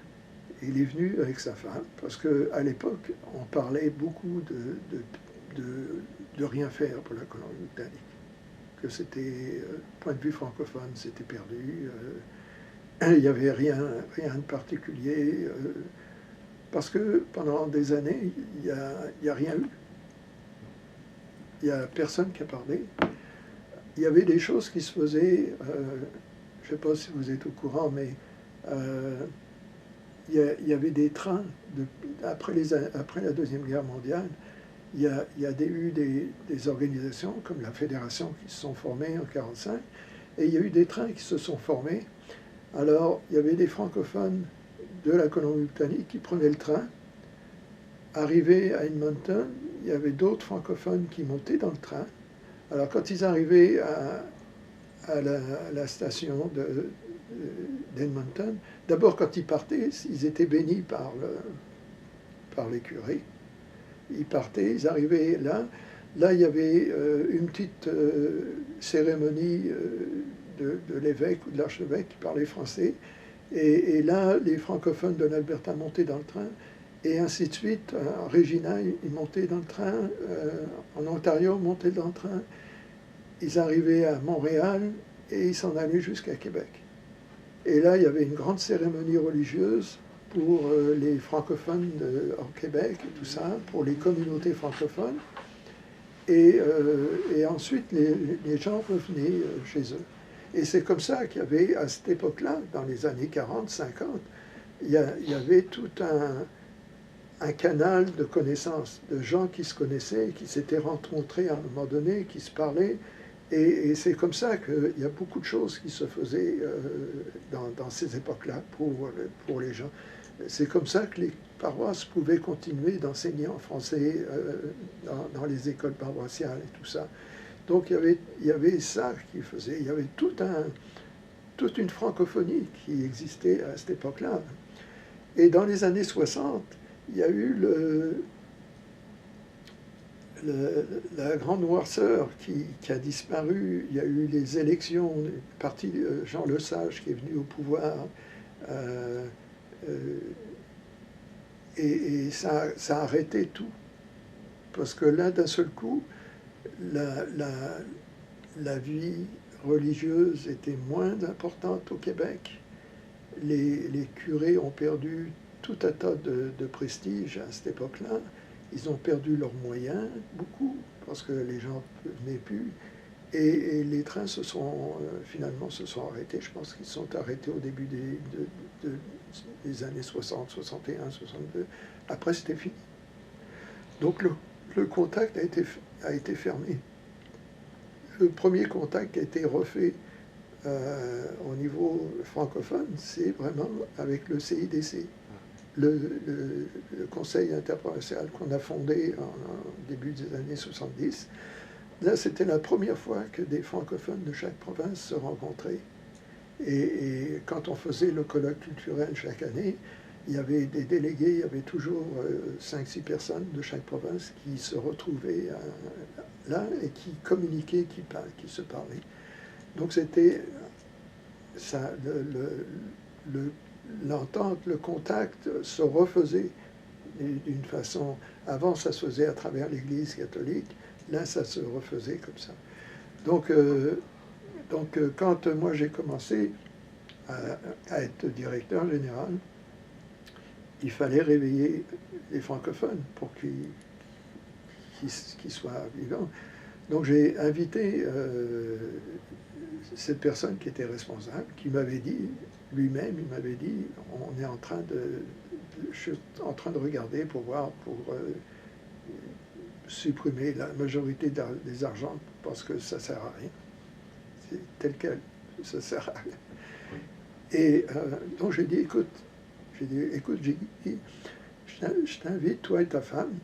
Il est venu avec sa femme, parce qu'à l'époque, on parlait beaucoup de rien faire pour la Colombie-Britannique. Que c'était, point de vue francophone, c'était perdu. Il n'y avait rien de particulier. Parce que pendant des années, il n'y a rien eu. Il n'y a personne qui a parlé. Il y avait des choses qui se faisaient, je ne sais pas si vous êtes au courant, mais il y avait des trains, après la Deuxième Guerre mondiale, il y a eu des organisations comme la Fédération qui se sont formées en 1945, et il y a eu des trains qui se sont formés. Alors, il y avait des francophones de la Colombie-Britannique qui prenaient le train. Arrivés à Edmonton, il y avait d'autres francophones qui montaient dans le train. Alors, quand ils arrivaient à la station d'Edmonton, d'abord, quand ils partaient, ils étaient bénis par les curés. Ils partaient, ils arrivaient là. Là, il y avait une petite cérémonie de l'évêque ou de l'archevêque qui parlait français. Et là, les francophones de l'Alberta montaient dans le train. Et ainsi de suite. En Regina, ils montaient dans le train. En Ontario, ils montaient dans le train. Ils arrivaient à Montréal et ils s'en allaient jusqu'à Québec. Et là, il y avait une grande cérémonie religieuse pour les francophones hors Québec et tout ça, pour les communautés francophones. Et ensuite, les gens revenaient chez eux. Et c'est comme ça qu'il y avait, à cette époque-là, dans les années 40, 50, il y avait tout un canal de connaissances, de gens qui se connaissaient, qui s'étaient rencontrés à un moment donné, qui se parlaient. Et c'est comme ça qu'il y a beaucoup de choses qui se faisaient dans ces époques-là pour les gens. C'est comme ça que les paroisses pouvaient continuer d'enseigner en français dans les écoles paroissiales et tout ça. Donc il y avait ça qui faisait. Il y avait toute une francophonie qui existait à cette époque-là. Et dans les années 60, il y a eu la grande noirceur qui a disparu. Il y a eu les élections, le parti Jean Lesage qui est venu au pouvoir. Et ça a arrêté tout. Parce que là, d'un seul coup, la vie religieuse était moins importante au Québec. Les curés ont perdu tout un tas de prestige à cette époque-là. Ils ont perdu leurs moyens, beaucoup, parce que les gens ne venaient plus. Et les trains finalement se sont arrêtés. Je pense qu'ils sont arrêtés au début des années 60, 61, 62. Après, c'était fini. Donc le contact a été fermé. Le premier contact qui a été refait au niveau francophone, c'est vraiment avec le CIDC, le Conseil interprovincial qu'on a fondé en début des années 70. Là, c'était la première fois que des francophones de chaque province se rencontraient. Et quand on faisait le colloque culturel chaque année, il y avait des délégués, il y avait toujours 5-6 personnes de chaque province qui se retrouvaient là et qui communiquaient, qui se parlaient. Donc c'était ça, l'entente, le contact se refaisait d'une façon. Avant, ça se faisait à travers l'Église catholique. Là, ça se refaisait comme ça. Donc quand moi j'ai commencé à être directeur général, il fallait réveiller les francophones pour qu'ils soient vivants. Donc j'ai invité cette personne qui était responsable, qui m'avait dit, lui-même, il m'avait dit, on est en train je suis en train de regarder pour voir, supprimer la majorité des argents parce que ça ne sert à rien. C'est tel quel, ça ne sert à rien. Et donc j'ai dit, écoute, je t'invite, toi et ta femme,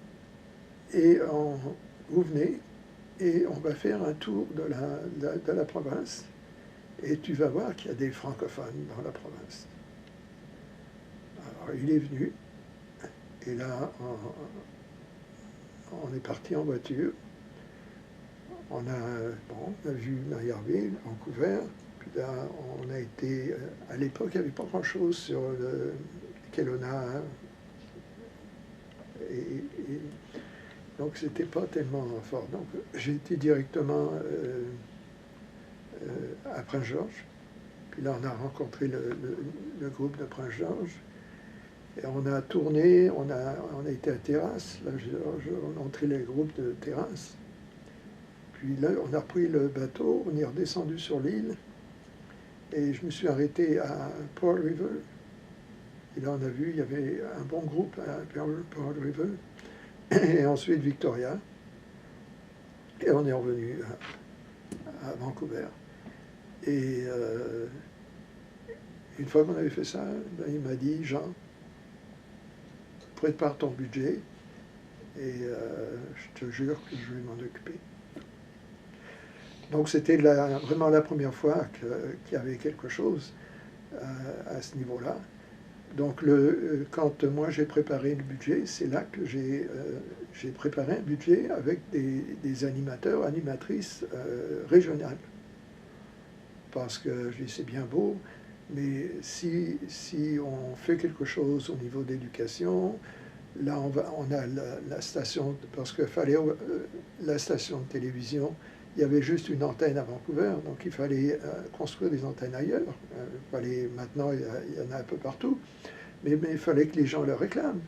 et vous venez, et on va faire un tour de la province, et tu vas voir qu'il y a des francophones dans la province. Alors il est venu, et là, on est parti en voiture. On a vu Mariaville, Vancouver, puis là, on a été... À l'époque, il n'y avait pas grand-chose sur le Kelowna, et donc c'était pas tellement fort. Donc j'ai été directement à Prince-Georges, puis là, on a rencontré le groupe de Prince-Georges, et on a tourné, on a été à Terrasse, là j'ai rencontré le groupe de Terrasse. Puis là, on a pris le bateau, on est redescendu sur l'île, et je me suis arrêté à Pearl River. Et là, on a vu, il y avait un bon groupe à Pearl River, et ensuite Victoria. Et on est revenu à Vancouver. Et une fois qu'on avait fait ça, ben, il m'a dit, Jean, prépare ton budget, et je te jure que je vais m'en occuper. Donc c'était vraiment la première fois qu'il y avait quelque chose à ce niveau-là. Donc quand moi j'ai préparé le budget, c'est là que j'ai préparé un budget avec des animateurs, animatrices régionales. Parce que je dis c'est bien beau, mais si on fait quelque chose au niveau d'éducation, là on a la station, parce qu'il fallait la station de télévision. Il y avait juste une antenne à Vancouver, donc il fallait construire des antennes ailleurs. Maintenant, il y en a un peu partout, mais il fallait que les gens le réclament.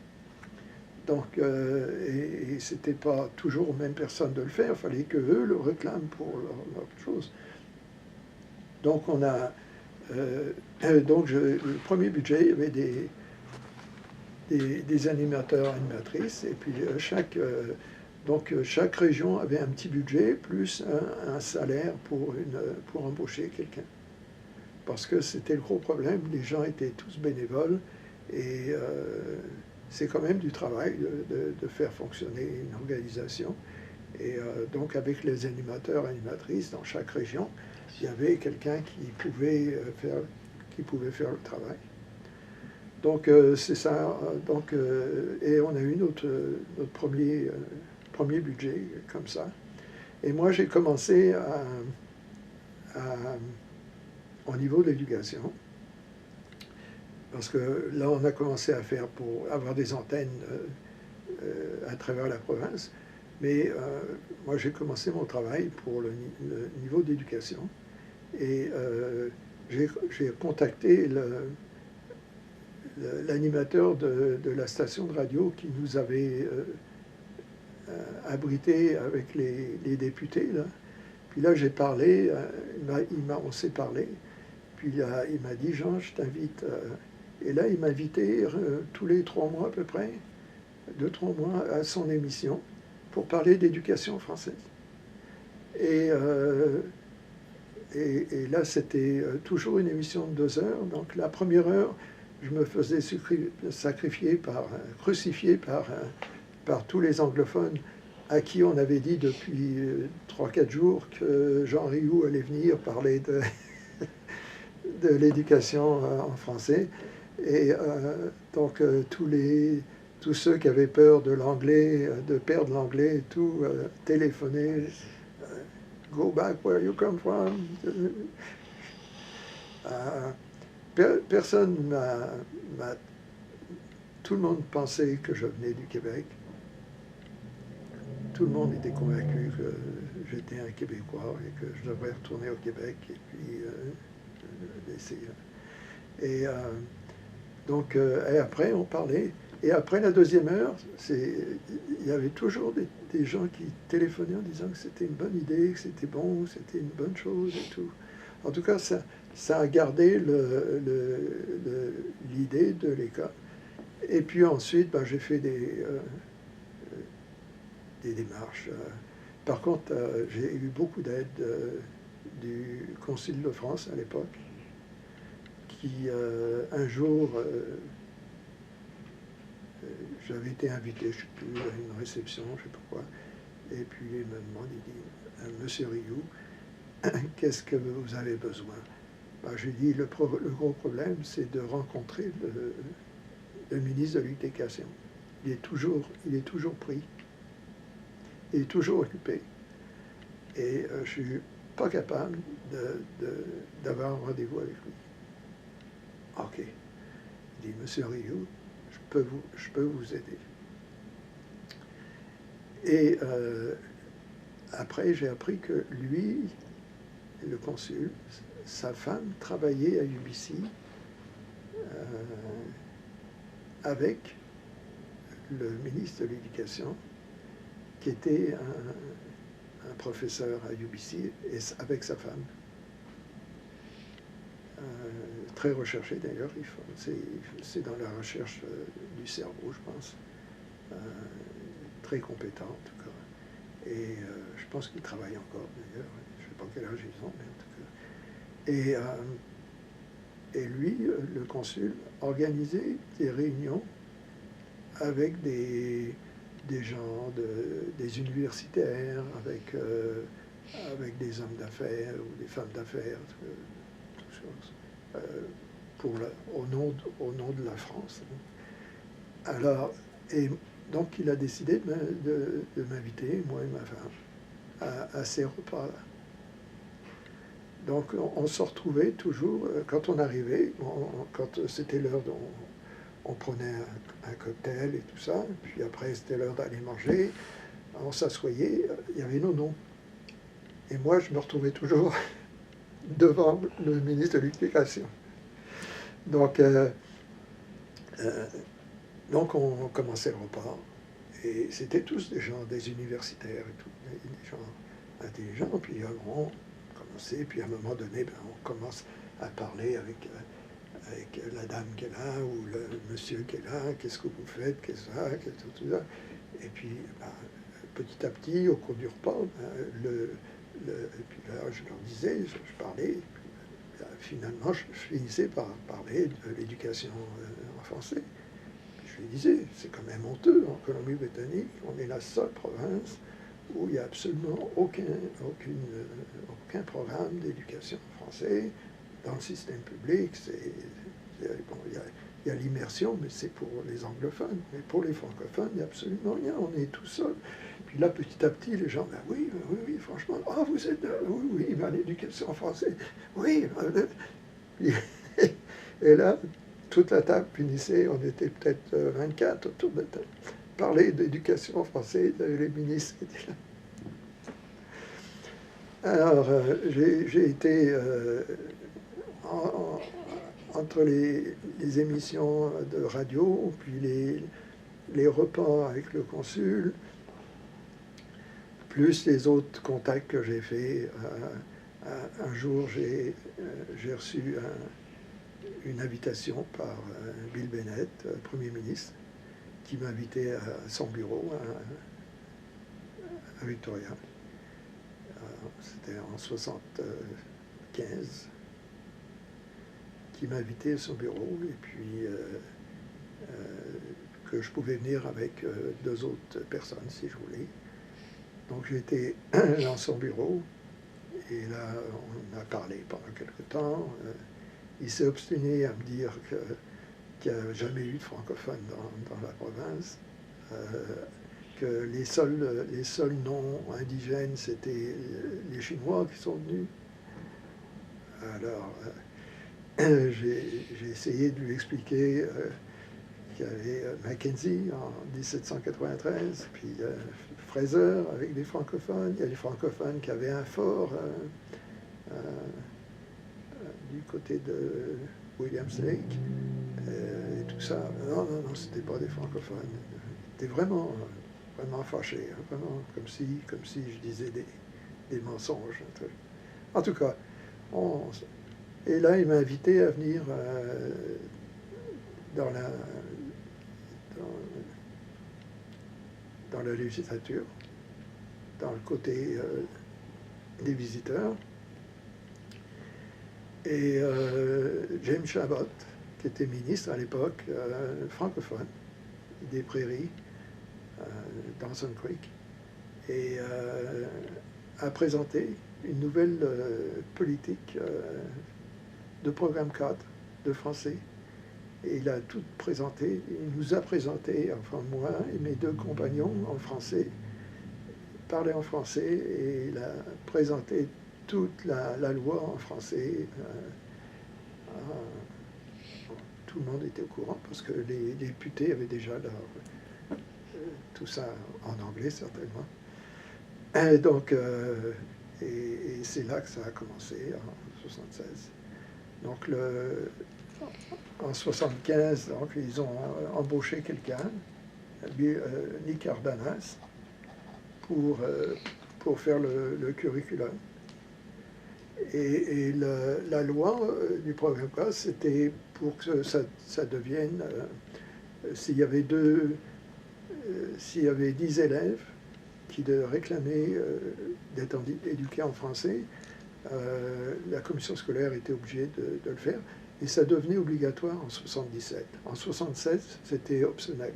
Donc, et ce n'était pas toujours aux mêmes personnes de le faire, il fallait qu'eux le réclament pour leur chose. Donc, le premier budget, il y avait des animateurs, animatrices, et puis chaque région avait un petit budget plus un salaire pour embaucher quelqu'un. Parce que c'était le gros problème, les gens étaient tous bénévoles et c'est quand même du travail de faire fonctionner une organisation. Et donc avec les animateurs, animatrices dans chaque région, il y avait quelqu'un qui pouvait faire le travail. Donc c'est ça. Et on a eu notre premier budget comme ça. Et moi, j'ai commencé au niveau de l'éducation. Parce que là, on a commencé à faire pour avoir des antennes à travers la province. Mais moi, j'ai commencé mon travail pour le niveau d'éducation. Et j'ai contacté l'animateur de la station de radio qui nous avait abrité avec les députés. Là. Puis là, j'ai parlé, on s'est parlé. Puis là, il m'a dit, Jean, je t'invite. Et là, il m'a invité tous les 3 mois à peu près, 2-3 mois, à son émission pour parler d'éducation française. Et là, c'était toujours une émission de 2 heures. Donc la première heure, je me faisais crucifier par tous les anglophones à qui on avait dit depuis 3-4 jours que Jean Rioux allait venir parler de l'éducation en français. Et donc tous ceux qui avaient peur de l'anglais, de perdre l'anglais et tout, téléphonaient. Go back where you come from. Personne tout le monde pensait que je venais du Québec. Tout le monde était convaincu que j'étais un Québécois et que je devrais retourner au Québec et puis laisser. Et donc, et après, on parlait. Et après la deuxième heure, il y avait toujours des gens qui téléphonaient en disant que c'était une bonne idée, que c'était bon, que c'était une bonne chose et tout. En tout cas, ça a gardé l'idée de l'école. Et puis ensuite, j'ai fait des démarches. Par contre, j'ai eu beaucoup d'aide du Concile de France à l'époque, qui un jour, j'avais été invité, je ne sais plus, à une réception, je ne sais pas quoi, et puis il me demande, il dit, Monsieur Rioux, qu'est-ce que vous avez besoin? Ben, j'ai dit, le gros problème, c'est de rencontrer le ministre de l'Éducation. Il est toujours pris, il est toujours occupé, et je ne suis pas capable d'avoir un rendez-vous avec lui. OK. Il dit, Monsieur Rioux, je peux vous aider. Et après, j'ai appris que lui, le consul, sa femme travaillait à UBC avec le ministre de l'Éducation, qui était un professeur à UBC, et avec sa femme. Très recherché d'ailleurs, c'est dans la recherche du cerveau, je pense. Très compétent en tout cas. Et je pense qu'il travaille encore d'ailleurs, je ne sais pas quel âge ils ont, mais en tout cas. Et lui, le consul, organisait des réunions avec des gens, des universitaires, avec des hommes d'affaires ou des femmes d'affaires, toutes choses, au nom de la France. Alors, et donc il a décidé de m'inviter, moi et ma femme, à ces repas-là. Donc on se retrouvait toujours, quand on arrivait, quand c'était l'heure, on prenait un cocktail et tout ça, puis après c'était l'heure d'aller manger, on s'assoyait, il y avait nos noms. Et moi je me retrouvais toujours devant le ministre de l'Éducation. Donc on commençait le repas, et c'était tous des gens, des universitaires et tout, des gens intelligents, puis on commençait, puis à un moment donné, ben, on commence à parler avec la dame qui est là, ou le monsieur qui est là, qu'est-ce que vous faites, qu'est-ce que ça, tout ça. Et puis, ben, petit à petit, au cours du repas, ben, et puis là, je leur disais, je parlais, et puis, ben, finalement, je finissais par parler de l'éducation en français. Je lui disais, c'est quand même honteux, en Colombie-Britannique, on est la seule province où il n'y a absolument aucun programme d'éducation français dans le système public. Bon, il y a l'immersion, mais c'est pour les anglophones. Mais pour les francophones, il n'y a absolument rien, on est tout seul. Puis là, petit à petit, les gens, ben oui, franchement, ah, vous êtes, oui, mais l'éducation française, oui. Et là, toute la table finissait, on était peut-être 24 autour de la table, parler d'éducation française, les ministres étaient là. Alors, j'ai été entre les émissions de radio, puis les repas avec le consul, plus les autres contacts que j'ai faits. Un jour, j'ai reçu une invitation par Bill Bennett, Premier ministre, qui m'invitait à son bureau à Victoria. C'était en 1975, qui m'invitait à son bureau, et puis que je pouvais venir avec deux autres personnes si je voulais. Donc j'ai été dans son bureau, et là on a parlé pendant quelque temps. Il s'est obstiné à me dire qu'il n'y a jamais eu de francophone dans la province, que les seuls noms indigènes, c'était les Chinois qui sont venus. Alors, j'ai essayé de lui expliquer qu'il y avait Mackenzie en 1793, puis Fraser avec des francophones. Il y a les francophones qui avaient un fort du côté de Williams Lake, et tout ça. Non, c'était pas des francophones. C'était vraiment fâché, hein, vraiment comme si je disais des mensonges. En tout cas, et là, il m'a invité à venir dans la législature. dans le côté des visiteurs. Et James Chabot, qui était ministre à l'époque, francophone, des Prairies, Dawson Creek, et a présenté une nouvelle politique de programme 4 de français. Et il a tout présenté, il nous a présenté, enfin moi et mes deux compagnons en français, parlait en français, et il a présenté toute la loi en français. Tout le monde était au courant parce que les députés avaient déjà tout ça en anglais certainement. Et donc, et c'est là que ça a commencé en 1976. Donc en 1975, donc, ils ont embauché quelqu'un, Nick Ardanas, pour faire le curriculum. Et la loi du programme 4, c'était pour que ça devienne, s'il y avait 10 élèves qui réclamaient d'être éduqués en français, la commission scolaire était obligée de le faire, et ça devenait obligatoire en 1977. En 1976, c'était optionnel.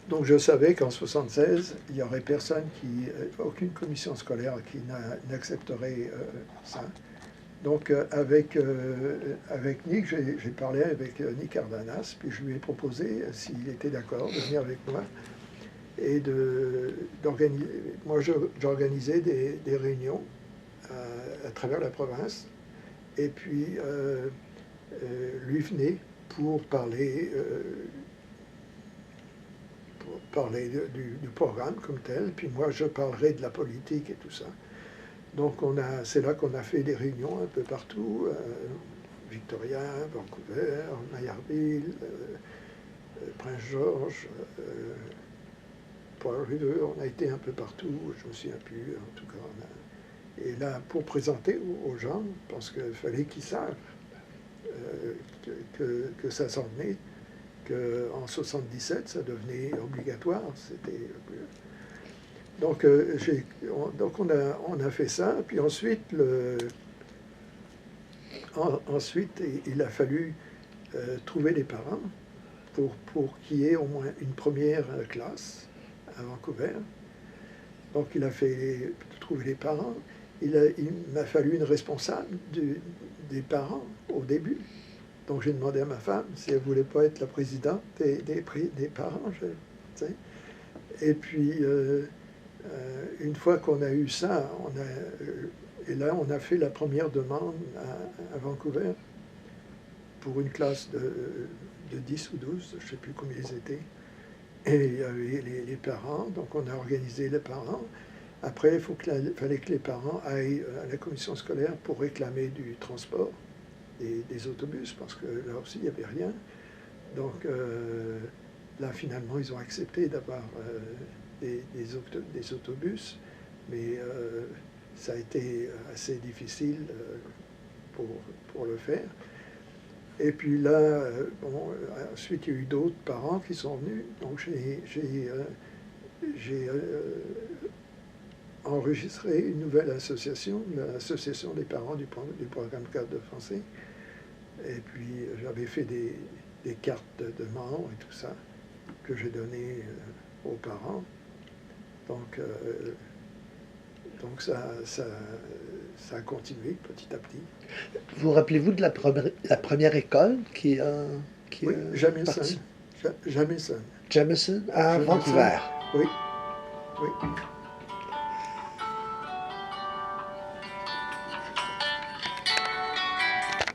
Donc je savais qu'en 1976, il n'y aurait personne aucune commission scolaire qui n'accepterait ça. Donc avec Nick, j'ai parlé avec Nick Ardanas, puis je lui ai proposé, s'il était d'accord, de venir avec moi et d'organiser. Moi, j'organisais des réunions à travers la province, et puis lui venait pour parler du programme comme tel, puis moi je parlerai de la politique et tout ça. Donc c'est là qu'on a fait des réunions un peu partout, Victoria, Vancouver, Mayerville, Prince George, Paul River, on a été un peu partout, je me souviens plus, en tout cas. Et là, pour présenter aux gens, parce qu'il fallait qu'ils savent que ça s'en venait, qu'en 1977, ça devenait obligatoire. Donc, on a fait ça, puis ensuite, il a fallu trouver les parents pour qu'il y ait au moins une première classe à Vancouver. Donc, il a fait trouver les parents. Il m'a fallu une responsable des parents au début. Donc j'ai demandé à ma femme si elle ne voulait pas être la présidente des parents. Et puis, une fois qu'on a eu ça, et là on a fait la première demande à Vancouver pour une classe de 10 ou 12, je ne sais plus combien ils étaient. Et il y avait les parents, donc on a organisé les parents. Après, il fallait que les parents aillent à la commission scolaire pour réclamer du transport. Des autobus, parce que là aussi, il n'y avait rien. Donc, là, finalement, ils ont accepté d'avoir des autobus, mais ça a été assez difficile pour le faire. Et puis là, ensuite, il y a eu d'autres parents qui sont venus. Donc, j'ai enregistré une nouvelle association, l'association des parents du programme 4 de français. Et puis j'avais fait des cartes de membres et tout ça que j'ai données aux parents. Donc ça a continué petit à petit. Vous rappelez-vous de la première école qui oui, Jamison. Jamison. Jamison à Vancouver. Oui. Oui.